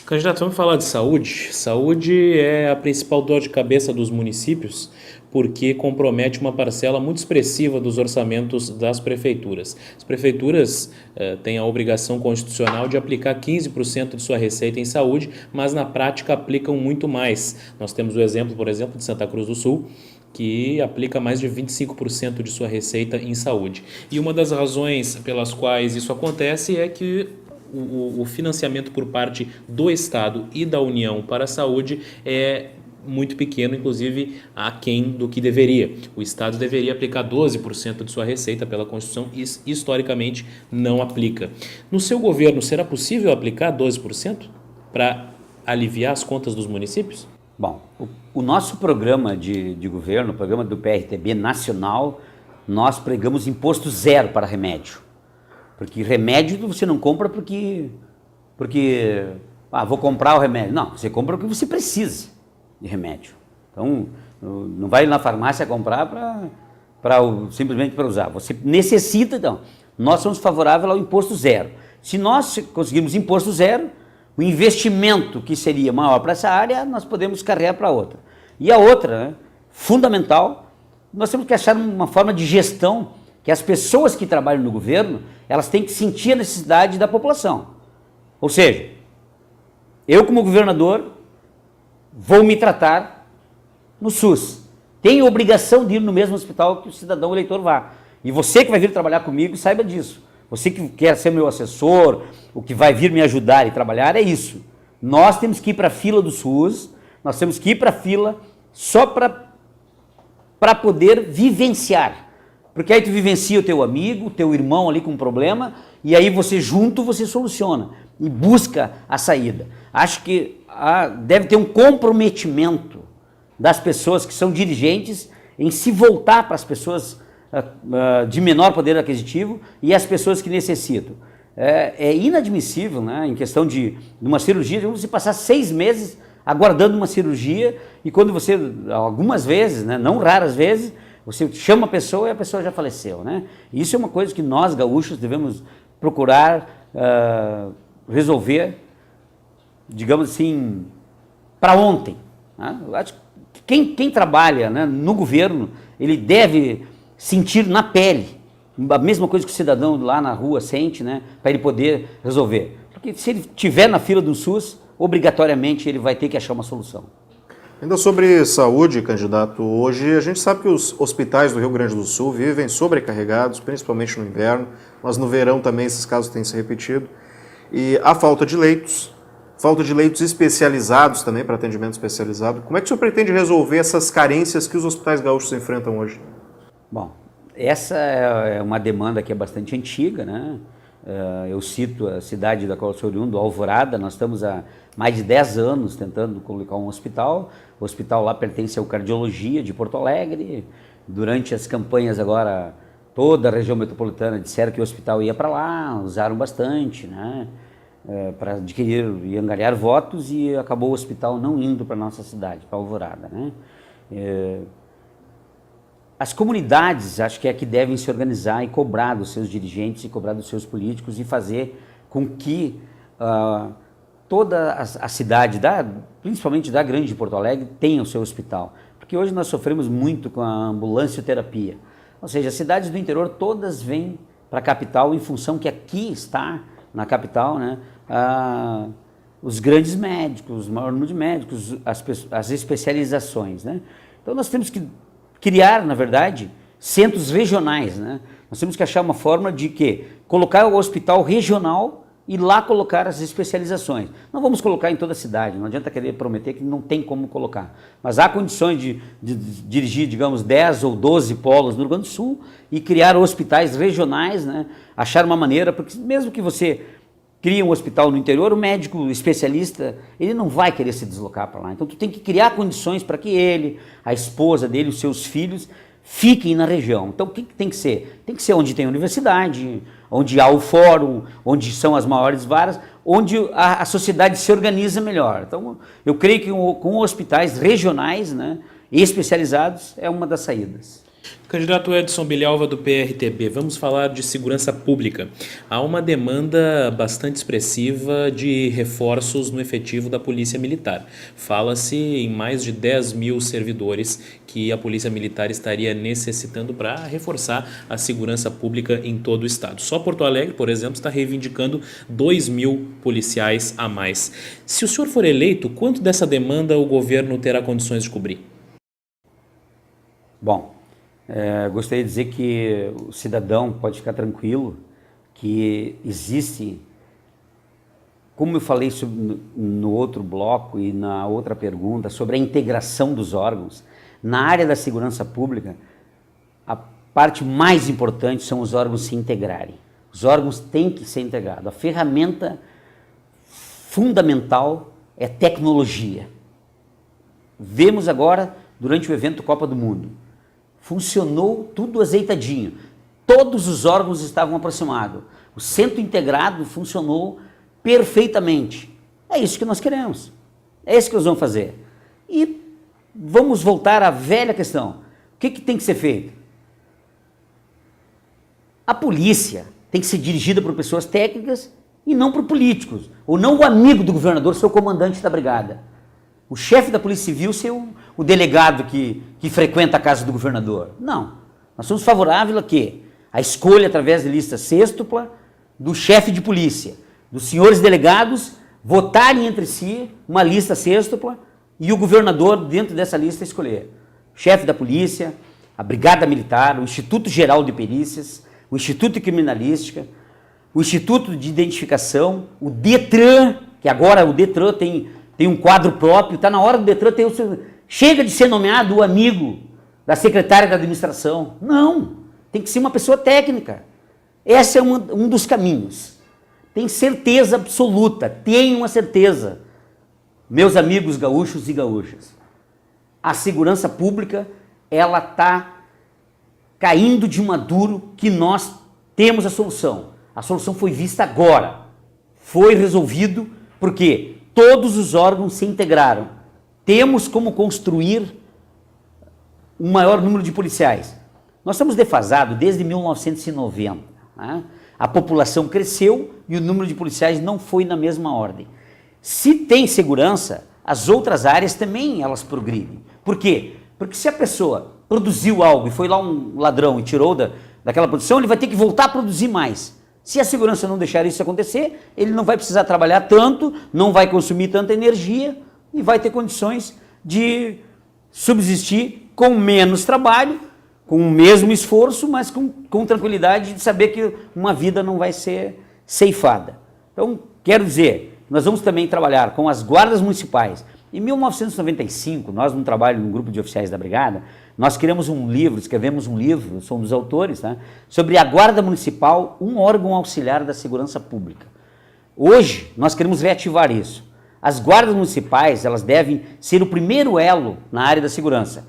Candidato, vamos falar de saúde. Saúde é a principal dor de cabeça dos municípios, porque compromete uma parcela muito expressiva dos orçamentos das prefeituras. As prefeituras têm a obrigação constitucional de aplicar 15% de sua receita em saúde, mas na prática aplicam muito mais. Nós temos o exemplo, por exemplo, de Santa Cruz do Sul, que aplica mais de 25% de sua receita em saúde. E uma das razões pelas quais isso acontece é que o financiamento por parte do Estado e da União para a saúde é muito pequeno, inclusive aquém do que deveria. O Estado deveria aplicar 12% de sua receita pela Constituição e historicamente não aplica. No seu governo, será possível aplicar 12% para aliviar as contas dos municípios? Bom, o nosso programa de governo, o programa do PRTB nacional, nós pregamos imposto zero para remédio. Porque remédio você não compra porque vou comprar o remédio. Não, você compra porque você precisa de remédio. Então, não vai na farmácia comprar simplesmente para usar. Você necessita, então. Nós somos favoráveis ao imposto zero. Se nós conseguirmos imposto zero, o investimento que seria maior para essa área, nós podemos carregar para outra. E a outra, né, fundamental, nós temos que achar uma forma de gestão que as pessoas que trabalham no governo, elas têm que sentir a necessidade da população. Ou seja, eu como governador vou me tratar no SUS. Tenho obrigação de ir no mesmo hospital que o cidadão eleitor vá. E você que vai vir trabalhar comigo, saiba disso. Você que quer ser meu assessor, o que vai vir me ajudar e trabalhar, é isso. Nós temos que ir para a fila do SUS, nós temos que ir para a fila só para poder vivenciar. Porque aí tu vivencia o teu amigo, o teu irmão ali com um problema, e aí você junto, você soluciona e busca a saída. Acho que deve ter um comprometimento das pessoas que são dirigentes em se voltar para as pessoas de menor poder aquisitivo e as pessoas que necessitam. É inadmissível, né, em questão de uma cirurgia, você passar 6 meses aguardando uma cirurgia e quando você, algumas vezes, né, não raras vezes, você chama a pessoa e a pessoa já faleceu, né? Isso é uma coisa que nós, gaúchos, devemos procurar resolver, digamos assim, para ontem. Né? Eu acho que quem trabalha, né, no governo, ele deve sentir na pele a mesma coisa que o cidadão lá na rua sente, né, para ele poder resolver. Porque se ele estiver na fila do SUS, obrigatoriamente ele vai ter que achar uma solução. Ainda sobre saúde, candidato, hoje a gente sabe que os hospitais do Rio Grande do Sul vivem sobrecarregados, principalmente no inverno, mas no verão também esses casos têm se repetido. E há falta de leitos especializados também, para atendimento especializado. Como é que o senhor pretende resolver essas carências que os hospitais gaúchos enfrentam hoje? Bom, essa é uma demanda que é bastante antiga, né? Eu cito a cidade da qual eu sou oriundo, Alvorada. Nós estamos há mais de 10 anos tentando colocar um hospital. O hospital lá pertence ao Cardiologia de Porto Alegre. Durante as campanhas agora, toda a região metropolitana disseram que o hospital ia para lá, usaram bastante, né, para adquirir e angariar votos, e acabou o hospital não indo para a nossa cidade, para Alvorada, né. As comunidades, acho que é que devem se organizar e cobrar dos seus dirigentes e cobrar dos seus políticos e fazer com que toda a cidade, principalmente da grande Porto Alegre, tenha o seu hospital. Porque hoje nós sofremos muito com a ambulancioterapia. Ou seja, as cidades do interior todas vêm para a capital em função que aqui está, na capital, né, os grandes médicos, o maior número de médicos, as especializações, né. Então nós temos que criar, na verdade, centros regionais, né? Nós temos que achar uma forma de colocar o hospital regional e lá colocar as especializações. Não vamos colocar em toda a cidade, não adianta querer prometer que não tem como colocar. Mas há condições de dirigir, digamos, 10 ou 12 polos no Rio Grande do Sul e criar hospitais regionais, né? Achar uma maneira, porque mesmo que você cria um hospital no interior, o médico especialista, ele não vai querer se deslocar para lá. Então, tu tem que criar condições para que ele, a esposa dele, os seus filhos, fiquem na região. Então, o que tem que ser? Tem que ser onde tem universidade, onde há o fórum, onde são as maiores varas, onde a sociedade se organiza melhor. Então, eu creio que com hospitais regionais, né, especializados, é uma das saídas. Candidato Edson Bilhalva, do PRTB, vamos falar de segurança pública. Há uma demanda bastante expressiva de reforços no efetivo da Polícia Militar. Fala-se em mais de 10 mil servidores que a Polícia Militar estaria necessitando para reforçar a segurança pública em todo o estado. Só Porto Alegre, por exemplo, está reivindicando 2 mil policiais a mais. Se o senhor for eleito, quanto dessa demanda o governo terá condições de cobrir? Bom, gostaria de dizer que o cidadão pode ficar tranquilo que existe, como eu falei no outro bloco e na outra pergunta, sobre a integração dos órgãos. Na área da segurança pública, a parte mais importante são os órgãos se integrarem. Os órgãos têm que ser integrados. A ferramenta fundamental é tecnologia. Vemos agora, durante o evento Copa do Mundo, funcionou tudo azeitadinho. Todos os órgãos estavam aproximados. O centro integrado funcionou perfeitamente. É isso que nós queremos. É isso que nós vamos fazer. E vamos voltar à velha questão. O que tem que ser feito? A polícia tem que ser dirigida por pessoas técnicas e não por políticos. Ou não o amigo do governador ser o comandante da brigada. O chefe da Polícia Civil ser o delegado que frequenta a casa do governador. Não. Nós somos favoráveis a quê? A escolha, através de lista sêxtupla, do chefe de polícia, dos senhores delegados votarem entre si uma lista sêxtupla e o governador, dentro dessa lista, escolher. Chefe da polícia, a Brigada Militar, o Instituto Geral de Perícias, o Instituto de Criminalística, o Instituto de Identificação, o DETRAN, que agora o DETRAN tem um quadro próprio, está na hora do DETRAN ter o seu... Chega de ser nomeado o amigo da secretária da administração. Não, tem que ser uma pessoa técnica. Esse é um dos caminhos. Tem certeza absoluta, tenho uma certeza. Meus amigos gaúchos e gaúchas, a segurança pública, ela está caindo de maduro que nós temos a solução. A solução foi vista agora. Foi resolvido porque todos os órgãos se integraram. Temos como construir um maior número de policiais. Nós estamos defasados desde 1990. Né? A população cresceu e o número de policiais não foi na mesma ordem. Se tem segurança, as outras áreas também elas progridem. Por quê? Porque se a pessoa produziu algo e foi lá um ladrão e tirou daquela produção, ele vai ter que voltar a produzir mais. Se a segurança não deixar isso acontecer, ele não vai precisar trabalhar tanto, não vai consumir tanta energia e vai ter condições de subsistir com menos trabalho, com o mesmo esforço, mas com tranquilidade de saber que uma vida não vai ser ceifada. Então, quero dizer, nós vamos também trabalhar com as guardas municipais. Em 1995, nós num trabalho num grupo de oficiais da brigada, nós escrevemos um livro, somos os autores, né, sobre a guarda municipal, um órgão auxiliar da segurança pública. Hoje, nós queremos reativar isso. As guardas municipais, elas devem ser o primeiro elo na área da segurança.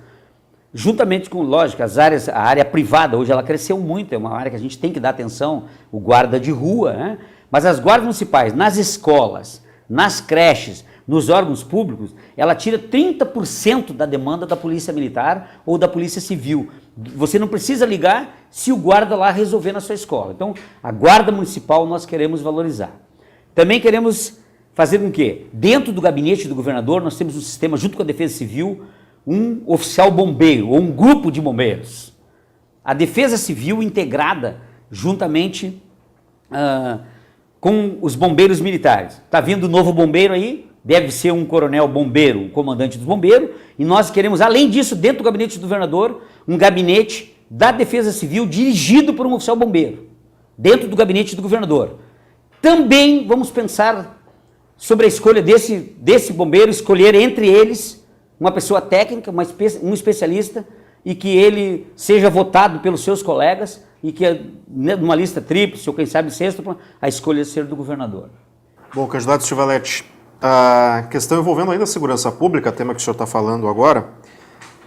Juntamente com, lógico, a área privada, hoje ela cresceu muito, é uma área que a gente tem que dar atenção, o guarda de rua, né? Mas as guardas municipais, nas escolas, nas creches, nos órgãos públicos, ela tira 30% da demanda da polícia militar ou da polícia civil. Você não precisa ligar se o guarda lá resolver na sua escola. Então, a guarda municipal nós queremos valorizar. Também queremos fazer com que, dentro do gabinete do governador, nós temos um sistema, junto com a Defesa Civil, um oficial bombeiro ou um grupo de bombeiros. A Defesa Civil integrada juntamente com os bombeiros militares. Está vindo um novo bombeiro aí, deve ser um coronel bombeiro, um comandante dos bombeiros, e nós queremos, além disso, dentro do gabinete do governador, um gabinete da Defesa Civil dirigido por um oficial bombeiro, dentro do gabinete do governador. Também vamos pensar sobre a escolha desse bombeiro, escolher entre eles uma pessoa técnica, um especialista, e que ele seja votado pelos seus colegas, e que numa lista tríplice, ou quem sabe sexta, a escolha ser do governador. Bom, candidato Stivaleti, a questão envolvendo ainda a segurança pública, tema que o senhor está falando agora,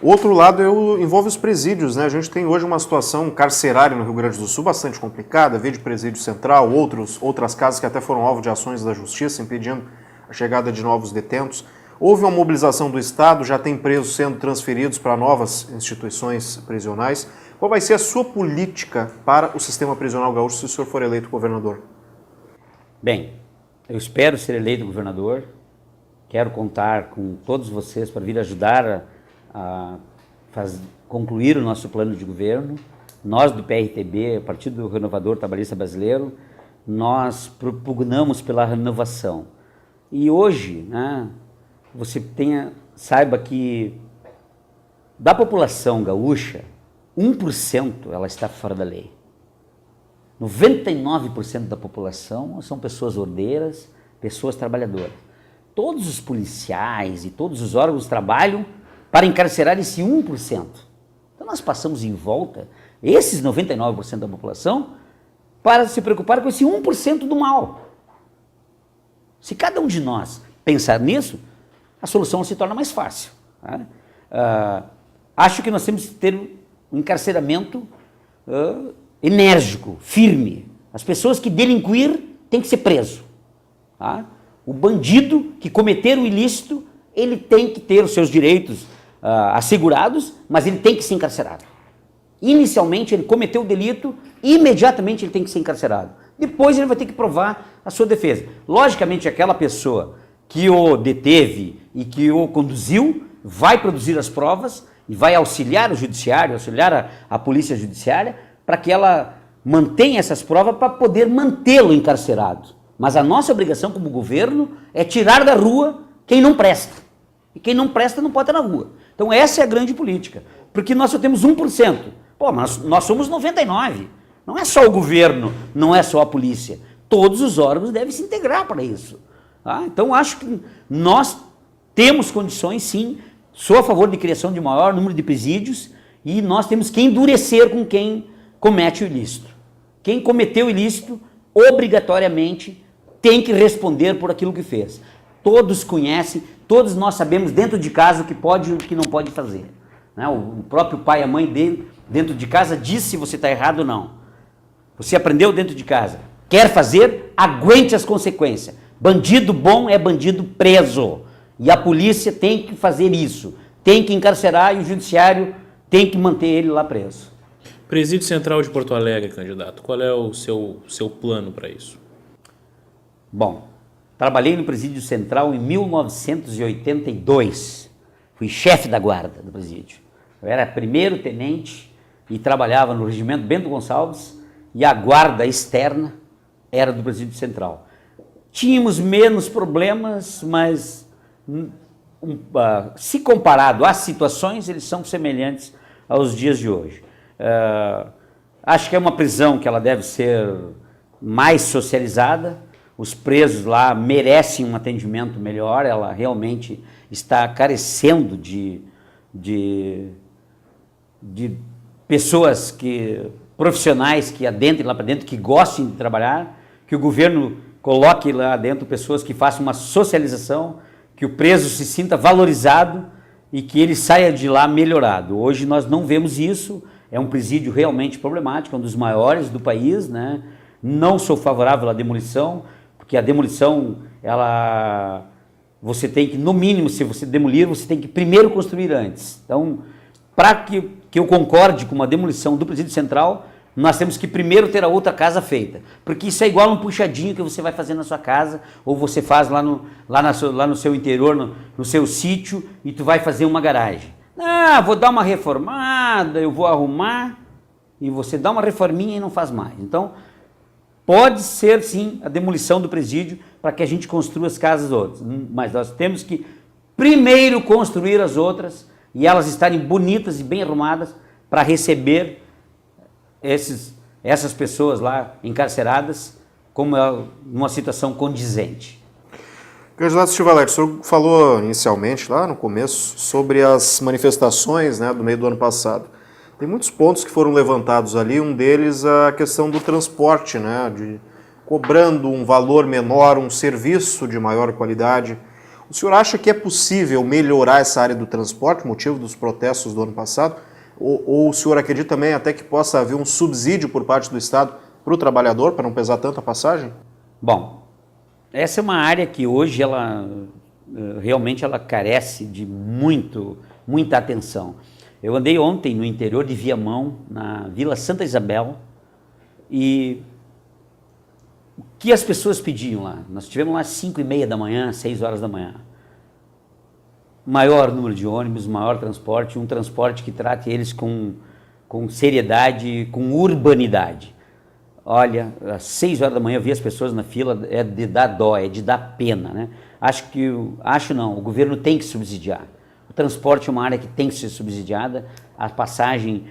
outro lado envolve os presídios, né? A gente tem hoje uma situação carcerária no Rio Grande do Sul bastante complicada, vê de presídio central, outras casas que até foram alvo de ações da justiça, impedindo a chegada de novos detentos. Houve uma mobilização do Estado, já tem presos sendo transferidos para novas instituições prisionais. Qual vai ser a sua política para o sistema prisional gaúcho se o senhor for eleito governador? Bem, eu espero ser eleito governador, quero contar com todos vocês para vir ajudar a concluir o nosso plano de governo. Nós do PRTB, Partido Renovador Trabalhista Brasileiro, nós propugnamos pela renovação. E hoje, né, você saiba que da população gaúcha, 1% ela está fora da lei. 99% da população são pessoas ordeiras, pessoas trabalhadoras. Todos os policiais e todos os órgãos trabalham para encarcerar esse 1%. Então nós passamos em volta, esses 99% da população, para se preocupar com esse 1% do mal. Se cada um de nós pensar nisso, a solução se torna mais fácil. Né? Acho que nós temos que ter um encarceramento enérgico, firme. As pessoas que delinquir têm que ser preso. Tá? O bandido que cometer o ilícito, ele tem que ter os seus direitos assegurados, mas ele tem que ser encarcerado. Inicialmente ele cometeu o delito, imediatamente ele tem que ser encarcerado. Depois ele vai ter que provar a sua defesa. Logicamente aquela pessoa que o deteve e que o conduziu vai produzir as provas e vai auxiliar o judiciário, auxiliar a polícia judiciária para que ela mantenha essas provas para poder mantê-lo encarcerado. Mas a nossa obrigação como governo é tirar da rua quem não presta. E quem não presta não pode estar na rua. Então essa é a grande política. porque nós só temos 1%. Pô, mas nós somos 99%. Não é só o governo, não é só a polícia. Todos os órgãos devem se integrar para isso. Tá? Então, acho que nós temos condições, sim. Sou a favor de criação de maior número de presídios e nós temos que endurecer com quem comete o ilícito. Quem cometeu o ilícito, obrigatoriamente, tem que responder por aquilo que fez. Todos conhecem, todos nós sabemos dentro de casa o que pode e o que não pode fazer. Né? O próprio pai e a mãe dele, dentro de casa, diz se você está errado ou não. Você aprendeu dentro de casa. Quer fazer? Aguente as consequências. Bandido bom é bandido preso. E a polícia tem que fazer isso. Tem que encarcerar e o judiciário tem que manter ele lá preso. Presídio Central de Porto Alegre, candidato, qual é o seu plano para isso? Bom, trabalhei no Presídio Central em 1982. Fui chefe da guarda do presídio. Eu era primeiro tenente e trabalhava no Regimento Bento Gonçalves e a guarda externa era do Presídio Central. Tínhamos menos problemas, mas se comparado às situações, eles são semelhantes aos dias de hoje. Acho que é uma prisão que ela deve ser mais socializada. Os presos lá merecem um atendimento melhor. Ela realmente está carecendo de pessoas profissionais que adentrem lá para dentro, que gostem de trabalhar, que o governo coloque lá dentro pessoas que façam uma socialização, que o preso se sinta valorizado e que ele saia de lá melhorado. Hoje nós não vemos isso, é um presídio realmente problemático, é um dos maiores do país, né? Não sou favorável à demolição, porque a demolição, você tem que, no mínimo, se você demolir, você tem que primeiro construir antes. Então, para que eu concorde com uma demolição do Presídio Central, nós temos que primeiro ter a outra casa feita, porque isso é igual um puxadinho que você vai fazer na sua casa, ou você faz lá no seu interior, no seu sítio, e tu vai fazer uma garagem. Vou dar uma reformada, eu vou arrumar, e você dá uma reforminha e não faz mais. Então, pode ser sim a demolição do presídio para que a gente construa as casas outras, mas nós temos que primeiro construir as outras e elas estarem bonitas e bem arrumadas para receber essas pessoas lá encarceradas como numa situação condizente. Candidato Stivaleti, o senhor falou inicialmente, lá no começo, sobre as manifestações, né, do meio do ano passado. Tem muitos pontos que foram levantados ali, um deles a questão do transporte, né, cobrando um valor menor, um serviço de maior qualidade. O senhor acha que é possível melhorar essa área do transporte, motivo dos protestos do ano passado? Ou o senhor acredita também até que possa haver um subsídio por parte do Estado para o trabalhador, para não pesar tanto a passagem? Bom, essa é uma área que hoje realmente ela carece de muita atenção. Eu andei ontem no interior de Viamão, na Vila Santa Isabel, e o que as pessoas pediam lá? Nós tivemos lá às 5h30 da manhã, 6 horas da manhã. Maior número de ônibus, maior transporte, um transporte que trate eles com seriedade, com urbanidade. Olha, às 6 horas da manhã eu vi as pessoas na fila, é de dar dó, é de dar pena, né? O governo tem que subsidiar. O transporte é uma área que tem que ser subsidiada, a passagem,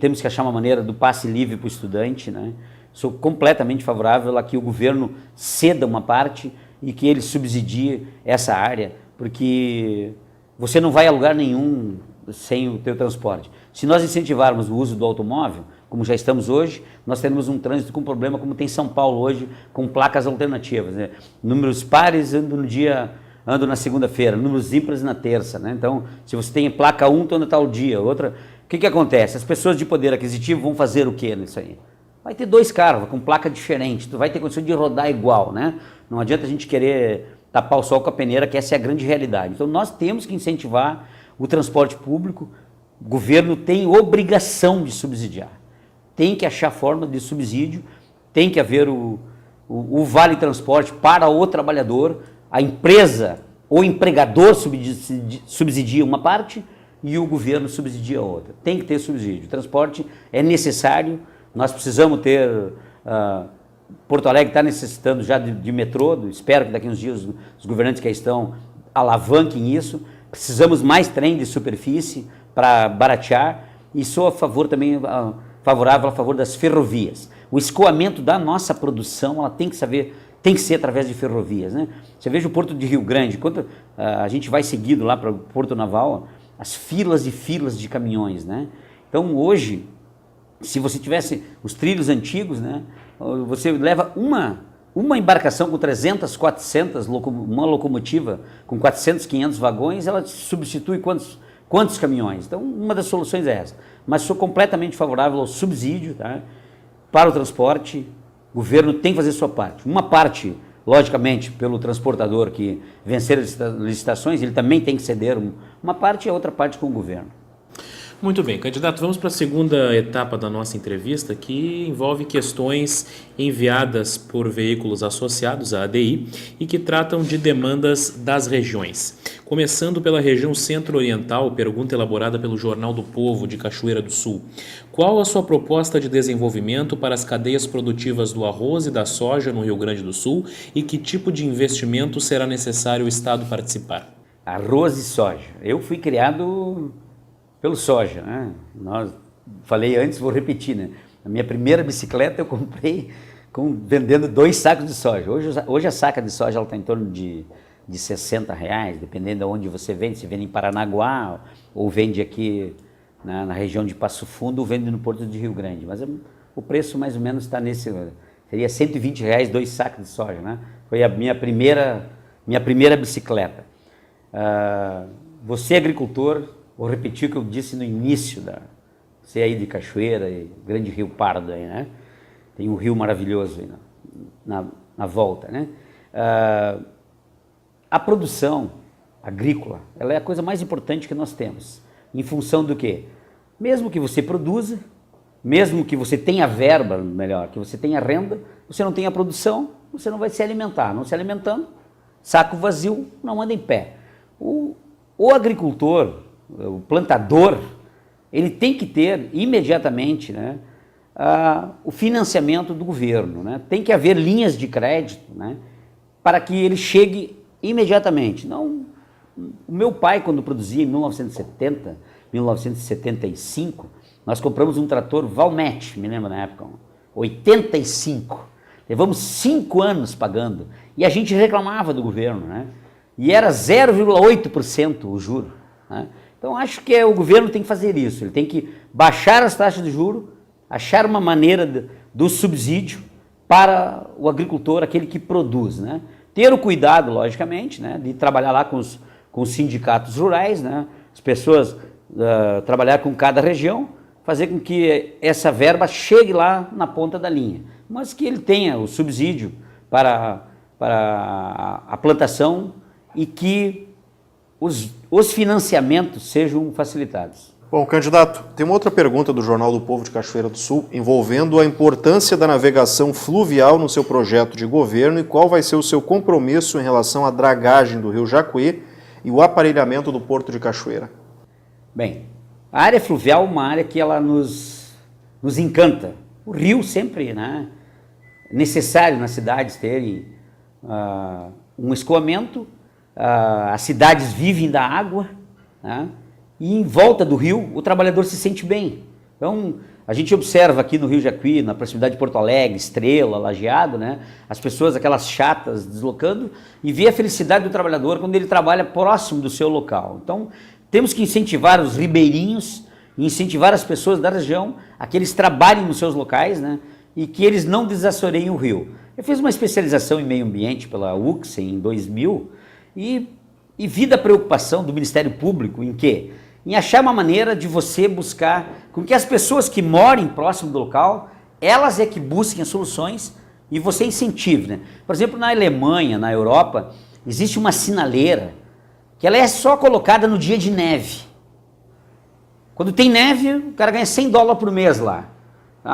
temos que achar uma maneira do passe livre para o estudante, né? Sou completamente favorável a que o governo ceda uma parte e que ele subsidie essa área, porque você não vai a lugar nenhum sem o teu transporte. Se nós incentivarmos o uso do automóvel, como já estamos hoje, nós teremos um trânsito com problema, como tem São Paulo hoje, com placas alternativas, né? Números pares ando na segunda-feira, números ímpares na terça, né? Então, se você tem placa 1, tu anda tal dia, outra... O que acontece? As pessoas de poder aquisitivo vão fazer o que nisso aí? Vai ter 2 carros com placa diferente, tu vai ter condição de rodar igual, né? Não adianta a gente querer tapar o sol com a peneira, que essa é a grande realidade. Então, nós temos que incentivar o transporte público, o governo tem obrigação de subsidiar. Tem que achar forma de subsídio, tem que haver o vale transporte para o trabalhador, a empresa, o empregador subsidia uma parte e o governo subsidia a outra. Tem que ter subsídio. O transporte é necessário, nós precisamos ter... Porto Alegre está necessitando já de metrô, espero que daqui a uns dias os governantes que aí estão alavanquem isso. Precisamos mais trem de superfície para baratear, e sou a favor também, favorável a favor das ferrovias. O escoamento da nossa produção, ela tem que ser através de ferrovias, né? Você veja o Porto de Rio Grande, quando a gente vai seguido lá para o Porto Naval, as filas e filas de caminhões, né? Então hoje, se você tivesse os trilhos antigos, né, você leva uma embarcação com 300, 400, uma locomotiva com 400, 500 vagões, ela substitui quantos caminhões? Então, uma das soluções é essa. Mas sou completamente favorável ao subsídio, tá, para o transporte. O governo tem que fazer sua parte. Uma parte, logicamente, pelo transportador que vencer as licitações, ele também tem que ceder uma parte e a outra parte com o governo. Muito bem, candidato, vamos para a segunda etapa da nossa entrevista, que envolve questões enviadas por veículos associados à ADI e que tratam de demandas das regiões. Começando pela região centro-oriental, pergunta elaborada pelo Jornal do Povo de Cachoeira do Sul. Qual a sua proposta de desenvolvimento para as cadeias produtivas do arroz e da soja no Rio Grande do Sul e que tipo de investimento será necessário o Estado participar? Arroz e soja. Eu fui criado pelo soja, né? Falei antes, vou repetir, né? A minha primeira bicicleta eu comprei vendendo 2 sacos de soja. Hoje a saca de soja está em torno de R$60, dependendo de onde você vende. Se vende em Paranaguá ou vende aqui na região de Passo Fundo ou vende no Porto de Rio Grande. Mas o preço mais ou menos está nesse... Seria R$120, 2 sacos de soja, né? Foi a minha primeira bicicleta. Você agricultor... Vou repetir o que eu disse no início, você aí de Cachoeira, grande Rio Pardo aí, né? Tem um rio maravilhoso aí na volta, né? A produção agrícola, ela é a coisa mais importante que nós temos. Em função do quê? Mesmo que você produza, mesmo que você tenha verba, melhor, que você tenha renda, você não tenha produção, você não vai se alimentar. Não se alimentando, saco vazio não anda em pé. O agricultor, o plantador, ele tem que ter imediatamente, né, o financiamento do governo, né? Tem que haver linhas de crédito, né, para que ele chegue imediatamente. Não, o meu pai, quando produzia em 1970, 1975, nós compramos um trator Valmet, me lembro na época, 85. Levamos 5 anos pagando e a gente reclamava do governo, né? E era 0,8% o juro, né? Então, acho que o governo tem que fazer isso, ele tem que baixar as taxas de juros, achar uma maneira do subsídio para o agricultor, aquele que produz, né? Ter o cuidado, logicamente, né, de trabalhar lá com os sindicatos rurais, né? As pessoas trabalhar com cada região, fazer com que essa verba chegue lá na ponta da linha, mas que ele tenha o subsídio para a plantação e que os financiamentos sejam facilitados. Bom, candidato, tem uma outra pergunta do Jornal do Povo de Cachoeira do Sul envolvendo a importância da navegação fluvial no seu projeto de governo e qual vai ser o seu compromisso em relação à dragagem do Rio Jacuí e o aparelhamento do Porto de Cachoeira. Bem, a área fluvial é uma área que ela nos encanta. O rio sempre, né, é necessário nas cidades terem um escoamento. As cidades vivem da água, né? E em volta do rio o trabalhador se sente bem. Então a gente observa aqui no Rio Jacuí, na proximidade de Porto Alegre, Estrela, Lajeado, né? As pessoas, aquelas chatas deslocando, e vê a felicidade do trabalhador quando ele trabalha próximo do seu local. Então temos que incentivar os ribeirinhos, incentivar as pessoas da região a que eles trabalhem nos seus locais, né? E que eles não desassoreiem o rio. Eu fiz uma especialização em meio ambiente pela UCSM em 2000, e vi da preocupação do Ministério Público em quê? Em achar uma maneira de você buscar com que as pessoas que morem próximo do local, elas é que busquem as soluções e você incentive, né? Por exemplo, na Alemanha, na Europa, existe uma sinaleira que ela é só colocada no dia de neve. Quando tem neve, o cara ganha $100 por mês lá.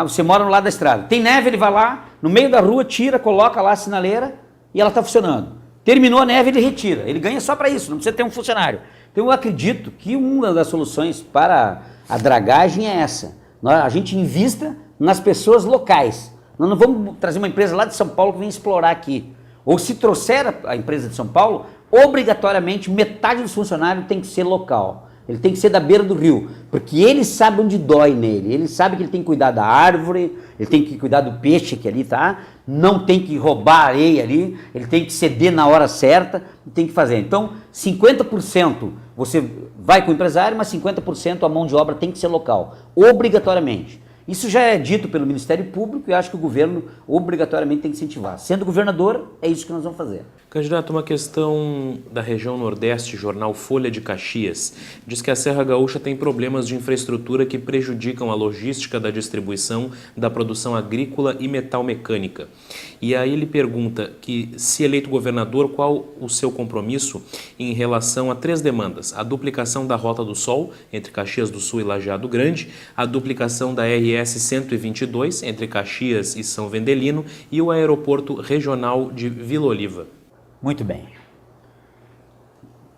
Você mora no lado da estrada. Tem neve, ele vai lá, no meio da rua, tira, coloca lá a sinaleira e ela está funcionando. Terminou a neve, ele retira. Ele ganha só para isso, não precisa ter um funcionário. Então eu acredito que uma das soluções para a dragagem é essa. A gente invista nas pessoas locais. Nós não vamos trazer uma empresa lá de São Paulo que vem explorar aqui. Ou se trouxer a empresa de São Paulo, obrigatoriamente metade dos funcionários tem que ser local. Ele tem que ser da beira do rio, porque ele sabe onde dói nele, ele sabe que ele tem que cuidar da árvore, ele tem que cuidar do peixe que ali tá, não tem que roubar areia ali, ele tem que ceder na hora certa, tem que fazer. Então, 50% você vai com o empresário, mas 50% a mão de obra tem que ser local, obrigatoriamente. Isso já é dito pelo Ministério Público e eu acho que o governo obrigatoriamente tem que incentivar. Sendo governador, é isso que nós vamos fazer. Candidato, uma questão da região Nordeste, jornal Folha de Caxias, diz que a Serra Gaúcha tem problemas de infraestrutura que prejudicam a logística da distribuição da produção agrícola e metalmecânica. E aí ele pergunta que, se eleito governador, qual o seu compromisso em relação a 3 demandas: a duplicação da Rota do Sol entre Caxias do Sul e Lajeado Grande, a duplicação da RS 122 entre Caxias e São Vendelino e o aeroporto regional de Vila Oliva. Muito bem.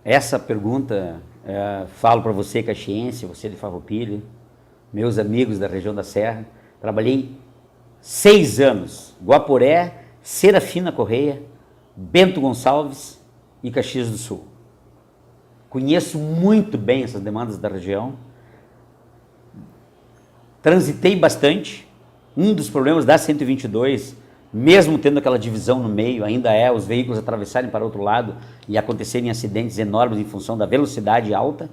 Essa pergunta, falo para você, caxiense, você de Farroupilha, meus amigos da região da Serra, trabalhei 6 anos, Guaporé, Serafina Correia, Bento Gonçalves e Caxias do Sul. Conheço muito bem essas demandas da região, transitei bastante. Um dos problemas da 122, mesmo tendo aquela divisão no meio, ainda é os veículos atravessarem para o outro lado e acontecerem acidentes enormes em função da velocidade alta,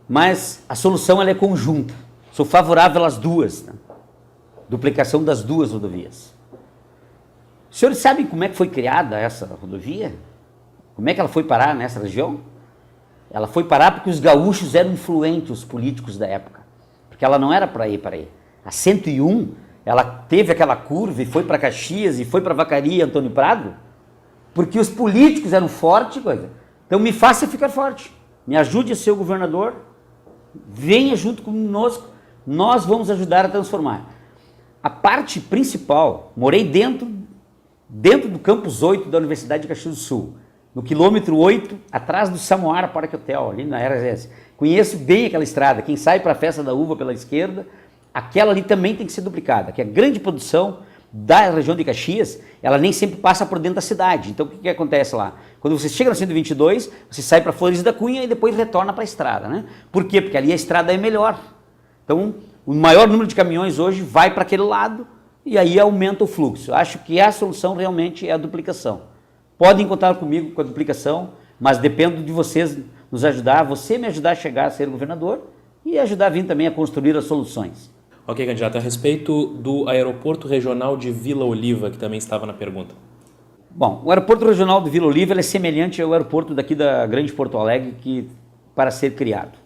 mas a solução ela é conjunta. Sou favorável às duas, né? Duplicação das 2 rodovias. Os senhores sabem como é que foi criada essa rodovia? Como é que ela foi parar nessa região? Ela foi parar porque os gaúchos eram influentes, os políticos da época, porque ela não era para ir para aí. A 101, ela teve aquela curva e foi para Caxias e foi para Vacaria, Antônio Prado, porque os políticos eram fortes, coisa. Então me faça ficar forte, me ajude a ser o governador, venha junto conosco, nós vamos ajudar a transformar. A parte principal, morei dentro do campus 8 da Universidade de Caxias do Sul, no quilômetro 8, atrás do Samoara Parque Hotel, ali na RS. Conheço bem aquela estrada, quem sai para a Festa da Uva pela esquerda, aquela ali também tem que ser duplicada, que a grande produção da região de Caxias, ela nem sempre passa por dentro da cidade. Então o que acontece lá? Quando você chega na 122, você sai para Flores da Cunha e depois retorna para a estrada, né? Por quê? Porque ali a estrada é melhor. Então o maior número de caminhões hoje vai para aquele lado e aí aumenta o fluxo. Acho que a solução realmente é a duplicação. Podem contar comigo com a duplicação, mas dependo de vocês nos ajudar, você me ajudar a chegar a ser governador e ajudar a vir também a construir as soluções. Ok, candidato. A respeito do aeroporto regional de Vila Oliva, que também estava na pergunta. Bom, o aeroporto regional de Vila Oliva é semelhante ao aeroporto daqui da Grande Porto Alegre para ser criado.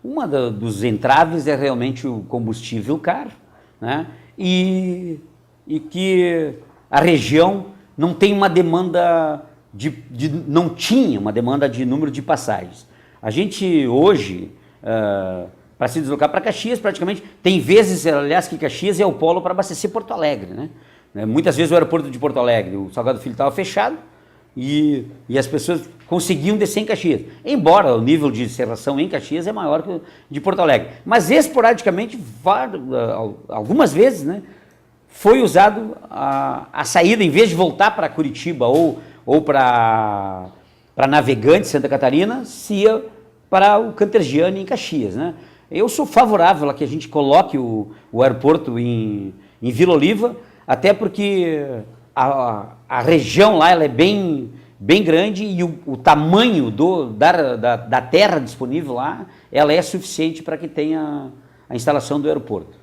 Uma dos entraves é realmente o combustível caro, né? E que a região não tem uma demanda não tinha uma demanda de número de passagens. A gente hoje, para se deslocar para Caxias, praticamente, tem vezes, aliás, que Caxias é o polo para abastecer Porto Alegre, né? Muitas vezes o aeroporto de Porto Alegre, o Salgado Filho estava fechado e as pessoas conseguiam descer em Caxias. Embora o nível de serração em Caxias é maior que o de Porto Alegre. Mas esporadicamente, algumas vezes, né, foi usado a saída, em vez de voltar para Curitiba ou para Navegantes, Santa Catarina, se ia para o Cantergiane em Caxias, né? Eu sou favorável a que a gente coloque o aeroporto em Vila Oliva, até porque a região lá ela é bem grande e o tamanho da terra disponível lá, ela é suficiente para que tenha a instalação do aeroporto.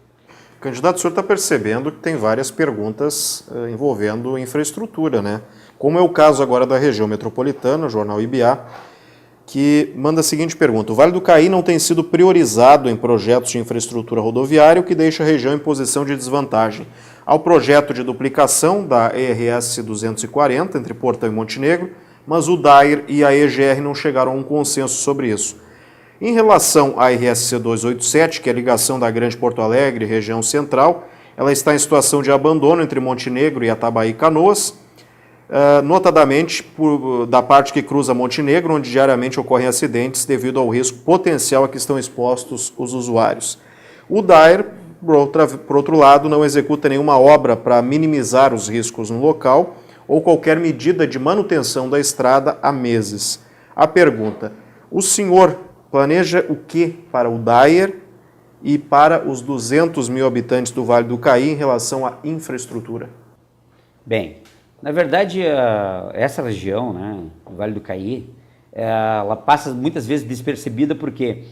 Candidato, o senhor está percebendo que tem várias perguntas envolvendo infraestrutura, né? Como é o caso agora da região metropolitana, o jornal IBA, que manda a seguinte pergunta: o Vale do Caí não tem sido priorizado em projetos de infraestrutura rodoviária, o que deixa a região em posição de desvantagem. Há o projeto de duplicação da ERS 240 entre Portão e Montenegro, mas o DAIR e a EGR não chegaram a um consenso sobre isso. Em relação à RSC 287, que é a ligação da Grande Porto Alegre, região central, ela está em situação de abandono entre Montenegro e Atabaí e Canoas, notadamente da parte que cruza Montenegro, onde diariamente ocorrem acidentes devido ao risco potencial a que estão expostos os usuários. O DAIR, por outro lado, não executa nenhuma obra para minimizar os riscos no local ou qualquer medida de manutenção da estrada há meses. A pergunta: o senhor planeja o que para o Dyer e para os 200 mil habitantes do Vale do Caí em relação à infraestrutura? Bem, na verdade, essa região, né, o Vale do Caí, ela passa muitas vezes despercebida porque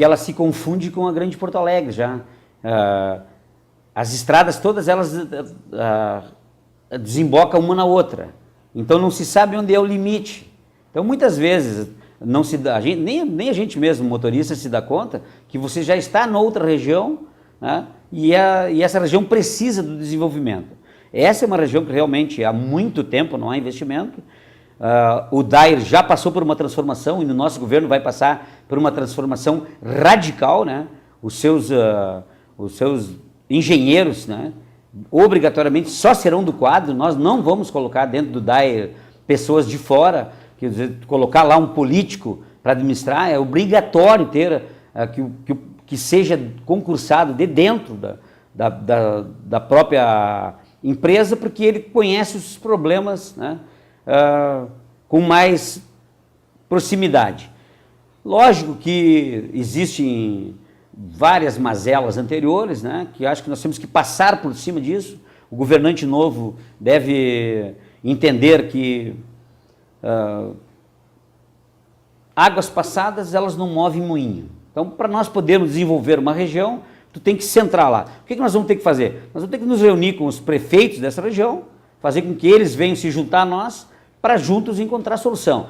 ela se confunde com a Grande Porto Alegre já. As estradas todas elas desembocam uma na outra, então não se sabe onde é o limite. Então muitas vezes não se dá, nem a gente mesmo, motorista, se dá conta que você já está em outra região, né, e essa região precisa do desenvolvimento. Essa é uma região que realmente há muito tempo não há investimento. O Dyer já passou por uma transformação e no nosso governo vai passar por uma transformação radical, né? Os seus engenheiros, né, obrigatoriamente só serão do quadro, nós não vamos colocar dentro do Dyer pessoas de fora, quer dizer, colocar lá um político para administrar, é obrigatório ter que seja concursado de dentro da própria empresa, porque ele conhece os problemas, né, com mais proximidade. Lógico que existem várias mazelas anteriores, né, que acho que nós temos que passar por cima disso. O governante novo deve entender que águas passadas, elas não movem moinho. Então, para nós podermos desenvolver uma região, tu tem que centrar lá. O que nós vamos ter que fazer? Nós vamos ter que nos reunir com os prefeitos dessa região, fazer com que eles venham se juntar a nós, para juntos encontrar solução.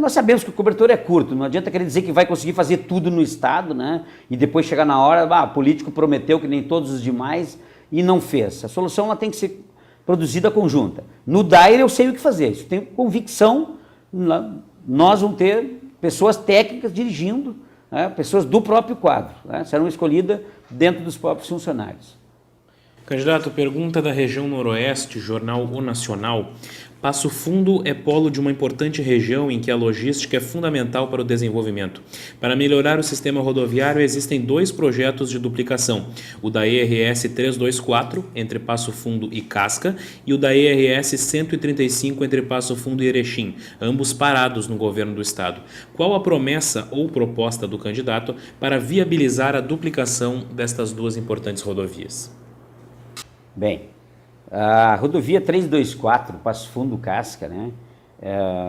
Nós sabemos que o cobertor é curto, não adianta querer dizer que vai conseguir fazer tudo no Estado, né? E depois chegar na hora, o político prometeu que nem todos os demais e não fez. A solução ela tem que ser produzida conjunta. No Dyer eu sei o que fazer, isso tenho convicção, nós vamos ter pessoas técnicas dirigindo, né? Pessoas do próprio quadro, né? Serão escolhidas dentro dos próprios funcionários. Candidato, pergunta da região noroeste, jornal O Nacional. Passo Fundo é polo de uma importante região em que a logística é fundamental para o desenvolvimento. Para melhorar o sistema rodoviário, existem 2 projetos de duplicação. O da ERS 324, entre Passo Fundo e Casca, e o da ERS 135, entre Passo Fundo e Erechim, ambos parados no governo do estado. Qual a promessa ou proposta do candidato para viabilizar a duplicação destas 2 importantes rodovias? Bem, a rodovia 324, Passo Fundo, Casca, né?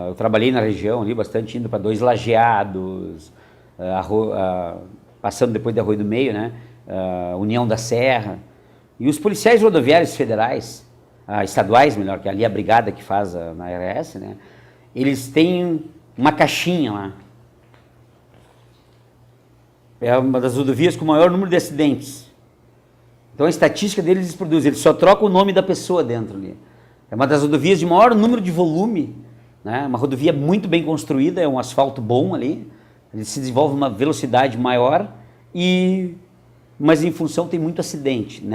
Eu trabalhei na região ali bastante, indo para 2 Lajeados, passando depois de Arroio do Meio, né? União da Serra. E os policiais rodoviários federais, estaduais, melhor, que ali é a brigada que faz na RS, né? Eles têm uma caixinha lá. É uma das rodovias com o maior número de acidentes. Então a estatística deles eles produzem, eles só trocam o nome da pessoa dentro ali. É uma das rodovias de maior número de volume, né? Uma rodovia muito bem construída, é um asfalto bom ali, ele se desenvolve uma velocidade maior, mas em função tem muito acidente,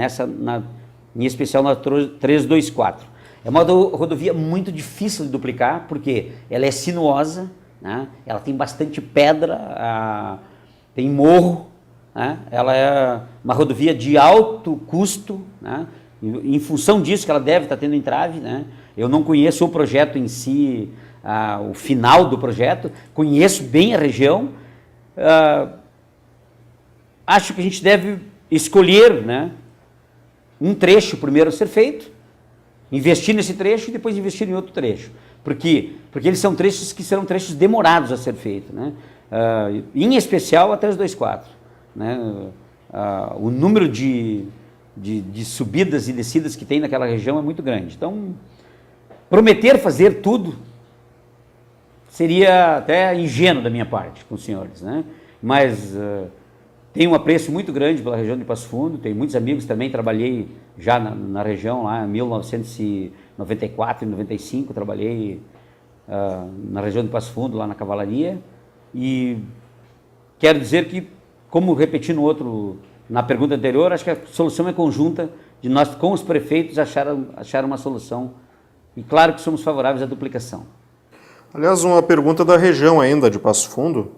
em especial na 324. É uma rodovia muito difícil de duplicar, porque ela é sinuosa, né? Ela tem bastante pedra, tem morro, né? Ela é uma rodovia de alto custo, né? Em função disso que ela deve estar tendo entrave, né? Eu não conheço o projeto em si, o final do projeto, conheço bem a região, acho que a gente deve escolher, né, um trecho primeiro a ser feito, investir nesse trecho e depois investir em outro trecho. Porque eles são trechos que serão trechos demorados a ser feitos, né? Em especial a 324. Né? O número de subidas e descidas que tem naquela região é muito grande. Então, prometer fazer tudo seria até ingênuo da minha parte com os senhores, né? Mas tenho um apreço muito grande pela região de Passo Fundo, tenho muitos amigos também, trabalhei já na região lá em 1994 e 95, trabalhei na região de Passo Fundo, lá na Cavalaria, e quero dizer que, como repeti na pergunta anterior, acho que a solução é conjunta de nós com os prefeitos achar uma solução, e claro que somos favoráveis à duplicação. Aliás, uma pergunta da região ainda de Passo Fundo,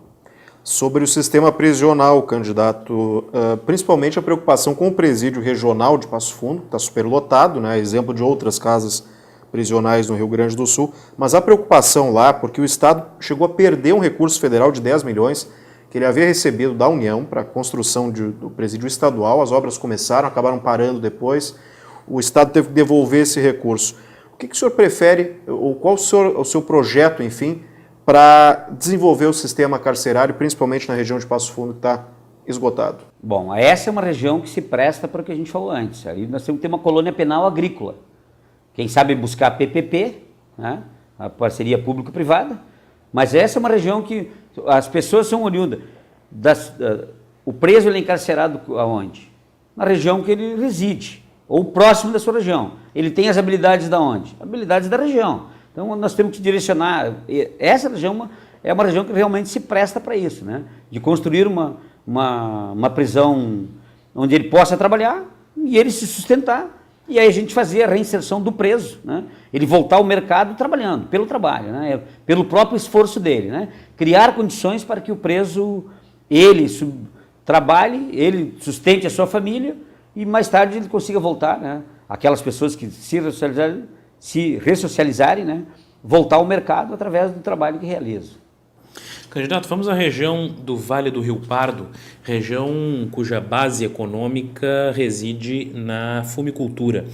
sobre o sistema prisional, candidato, principalmente a preocupação com o presídio regional de Passo Fundo, que está superlotado, né, exemplo de outras casas prisionais no Rio Grande do Sul, mas a preocupação lá, porque o Estado chegou a perder um recurso federal de 10 milhões, que que ele havia recebido da União para a construção do presídio estadual. As obras começaram, acabaram parando depois. O Estado teve que devolver esse recurso. O que o senhor prefere, ou qual o seu projeto, enfim, para desenvolver o sistema carcerário, principalmente na região de Passo Fundo, que está esgotado? Bom, essa é uma região que se presta para o que a gente falou antes. Aí nós temos que ter uma colônia penal agrícola. Quem sabe buscar PPP, né, a parceria público-privada, mas essa é uma região que as pessoas são oriundas. O preso ele é encarcerado aonde? Na região que ele reside, ou próximo da sua região. Ele tem as habilidades da onde? Habilidades da região. Então nós temos que direcionar. Essa região é uma região que realmente se presta para isso, né? De construir uma prisão onde ele possa trabalhar e ele se sustentar. E aí a gente fazer a reinserção do preso, né? Ele voltar ao mercado trabalhando, pelo trabalho, né? Pelo próprio esforço dele, né? Criar condições para que o preso, ele trabalhe, ele sustente a sua família e mais tarde ele consiga voltar, né? Aquelas pessoas que se ressocializarem, né? Voltar ao mercado através do trabalho que realizam. Candidato, vamos à região do Vale do Rio Pardo, região cuja base econômica reside na fumicultura.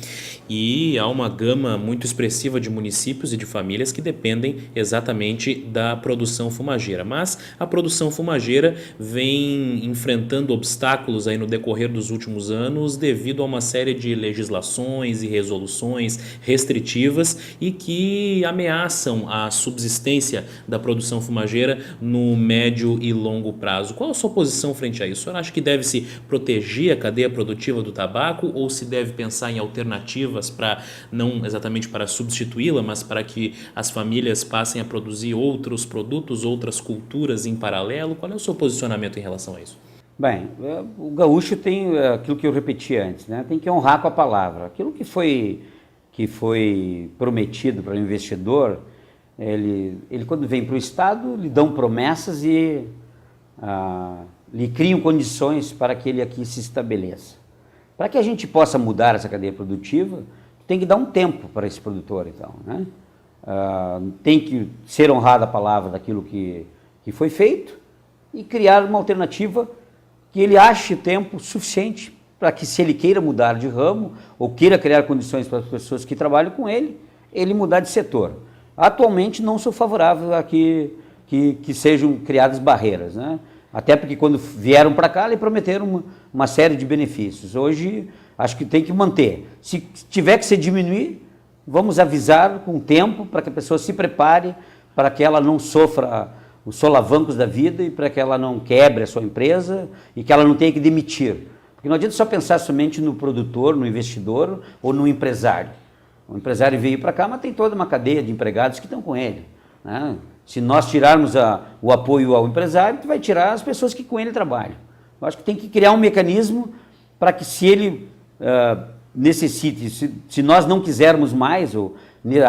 E há uma gama muito expressiva de municípios e de famílias que dependem exatamente da produção fumageira. Mas a produção fumageira vem enfrentando obstáculos aí no decorrer dos últimos anos devido a uma série de legislações e resoluções restritivas e que ameaçam a subsistência da produção fumageira no médio e longo prazo. Qual a sua posição frente a isso? O senhor acha que deve-se proteger a cadeia produtiva do tabaco ou se deve pensar em alternativas para, não exatamente para substituí-la, mas para que as famílias passem a produzir outros produtos, outras culturas em paralelo? Qual é o seu posicionamento em relação a isso? Bem, o gaúcho tem aquilo que eu repeti antes, né? Tem que honrar com a palavra. Aquilo que foi prometido para o investidor, ele quando vem para o Estado, lhe dão promessas e lhe criam condições para que ele aqui se estabeleça. Para que a gente possa mudar essa cadeia produtiva, tem que dar um tempo para esse produtor, então, né? Tem que ser honrada a palavra daquilo que foi feito e criar uma alternativa que ele ache tempo suficiente para que, se ele queira mudar de ramo ou queira criar condições para as pessoas que trabalham com ele mudar de setor. Atualmente não sou favorável a que sejam criadas barreiras, né? Até porque quando vieram para cá, eles prometeram uma série de benefícios. Hoje, acho que tem que manter. Se tiver que se diminuir, vamos avisar com tempo para que a pessoa se prepare, para que ela não sofra os solavancos da vida e para que ela não quebre a sua empresa e que ela não tenha que demitir. Porque não adianta só pensar somente no produtor, no investidor ou no empresário. O empresário veio para cá, mas tem toda uma cadeia de empregados que estão com ele, né? Se nós tirarmos o apoio ao empresário, vai tirar as pessoas que com ele trabalham. Eu acho que tem que criar um mecanismo para que, se ele necessite, se nós não quisermos mais ou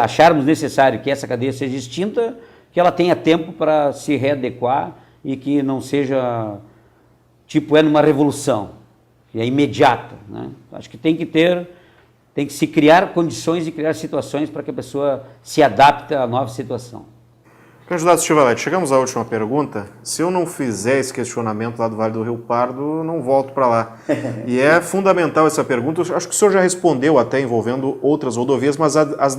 acharmos necessário que essa cadeia seja extinta, que ela tenha tempo para se readequar e que não seja tipo numa revolução, que é imediata, né? Acho que tem que se criar condições e criar situações para que a pessoa se adapte à nova situação. Candidato Stivaleti, chegamos à última pergunta. Se eu não fizer esse questionamento lá do Vale do Rio Pardo, não volto para lá. E é fundamental essa pergunta. Eu acho que o senhor já respondeu até envolvendo outras rodovias, mas as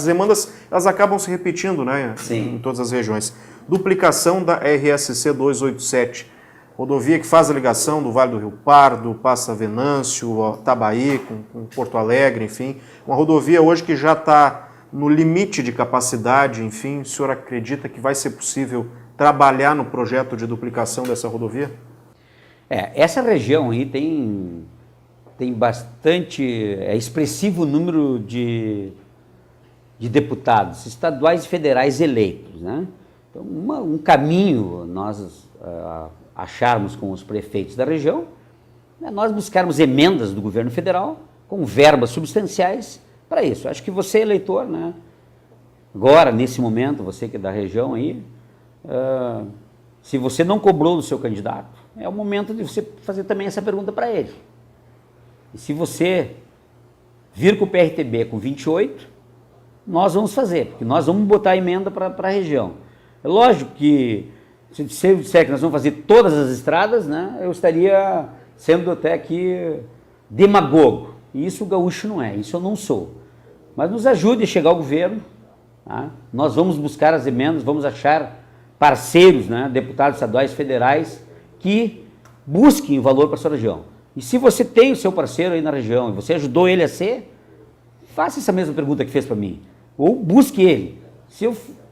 demandas elas acabam se repetindo, né? Sim. Em todas as regiões. Duplicação da RSC 287. Rodovia que faz a ligação do Vale do Rio Pardo, passa Venâncio, Tabaí, com Porto Alegre, enfim. Uma rodovia hoje que já está no limite de capacidade, enfim. O senhor acredita que vai ser possível trabalhar no projeto de duplicação dessa rodovia? Essa região aí tem bastante, expressivo número de deputados estaduais e federais eleitos, né? Então, um caminho nós acharmos com os prefeitos da região, nós buscarmos emendas do governo federal com verbas substanciais para isso. Acho que você, eleitor, né, agora, nesse momento, você que é da região aí, se você não cobrou do seu candidato, é o momento de você fazer também essa pergunta para ele. E se você vir com o PRTB com 28, nós vamos fazer, porque nós vamos botar a emenda para a região. É lógico que Se eu disser que nós vamos fazer todas as estradas, né, eu estaria sendo até aqui demagogo. E isso o gaúcho não é, isso eu não sou. Mas nos ajude a chegar ao governo, tá? Nós vamos buscar as emendas, vamos achar parceiros, né, deputados estaduais, federais, que busquem valor para a sua região. E se você tem o seu parceiro aí na região e você ajudou ele a ser, faça essa mesma pergunta que fez para mim. Ou busque ele. Se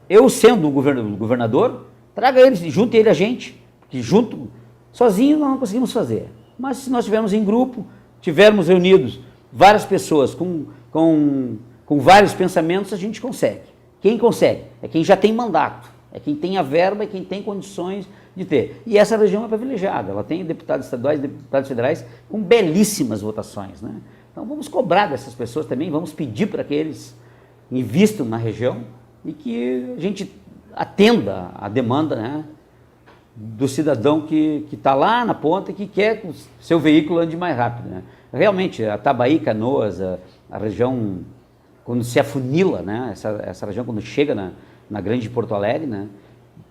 eu sendo o governador, traga ele, junte ele a gente, que junto, sozinho nós não conseguimos fazer. Mas se nós estivermos em grupo, tivermos reunidos várias pessoas com vários pensamentos, a gente consegue. Quem consegue? É quem já tem mandato, é quem tem a verba, é quem tem condições de ter. E essa região é privilegiada, ela tem deputados estaduais, deputados federais com belíssimas votações, né? Então vamos cobrar dessas pessoas também, vamos pedir para que eles invistam na região e que a gente atenda a demanda, né, do cidadão que está lá na ponta e que quer que o seu veículo ande mais rápido, né? Realmente, a Tabaí, Canoas, a região, quando se afunila, né, essa região quando chega na grande Porto Alegre, né,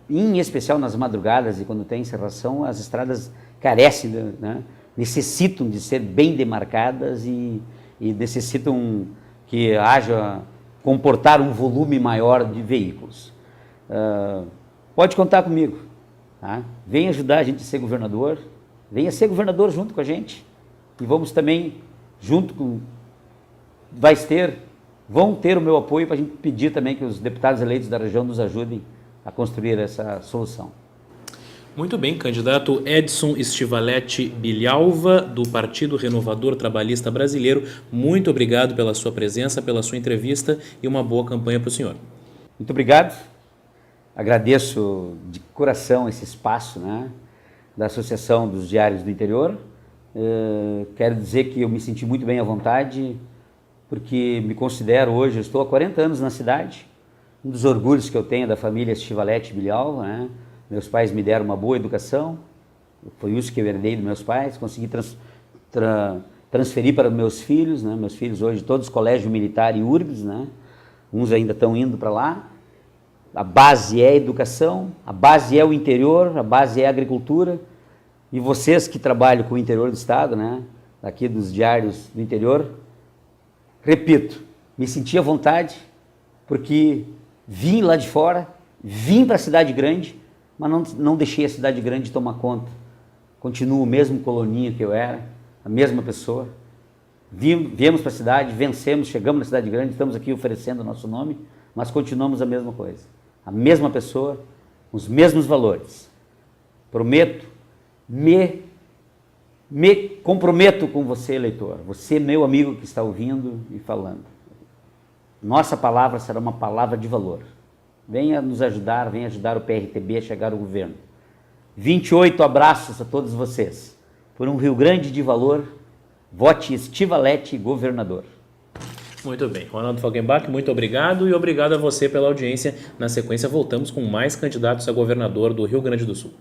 em especial nas madrugadas e quando tem encerração, as estradas carecem, né, necessitam de ser bem demarcadas e necessitam que haja, comportar um volume maior de veículos. Pode contar comigo, tá? Venha ajudar a gente a ser governador, venha ser governador junto com a gente e vamos também, junto com, vão ter o meu apoio para a gente pedir também que os deputados eleitos da região nos ajudem a construir essa solução. Muito bem, candidato Edson Stivaletti Bilhalva, do Partido Renovador Trabalhista Brasileiro, muito obrigado pela sua presença, pela sua entrevista e uma boa campanha para o senhor. Muito obrigado, agradeço de coração esse espaço, né, da Associação dos Diários do Interior. Quero dizer que eu me senti muito bem à vontade, porque me considero hoje, eu estou há 40 anos na cidade, um dos orgulhos que eu tenho da família Stivaletti Bilhalva, né? Meus pais me deram uma boa educação, foi isso que eu herdei dos meus pais, consegui transferir para meus filhos, né? Meus filhos hoje todos colégio militar e URGS, né? Uns ainda estão indo para lá. A base é a educação, a base é o interior, a base é a agricultura. E vocês que trabalham com o interior do estado, né? Aqui dos diários do interior, repito, me senti à vontade, porque vim lá de fora, vim para a cidade grande, mas não deixei a cidade grande tomar conta. Continuo o mesmo coloninho que eu era, a mesma pessoa. Viemos para a cidade, vencemos, chegamos na cidade grande, estamos aqui oferecendo o nosso nome, mas continuamos a mesma coisa. A mesma pessoa, os mesmos valores. Prometo, me comprometo com você, eleitor, você, meu amigo que está ouvindo e falando. Nossa palavra será uma palavra de valor. Venha nos ajudar, venha ajudar o PRTB a chegar ao governo. 28 abraços a todos vocês. Por um Rio Grande de valor, vote Stivaletti governador. Muito bem. Ronaldo Falkenbach, muito obrigado e obrigado a você pela audiência. Na sequência, voltamos com mais candidatos a governador do Rio Grande do Sul.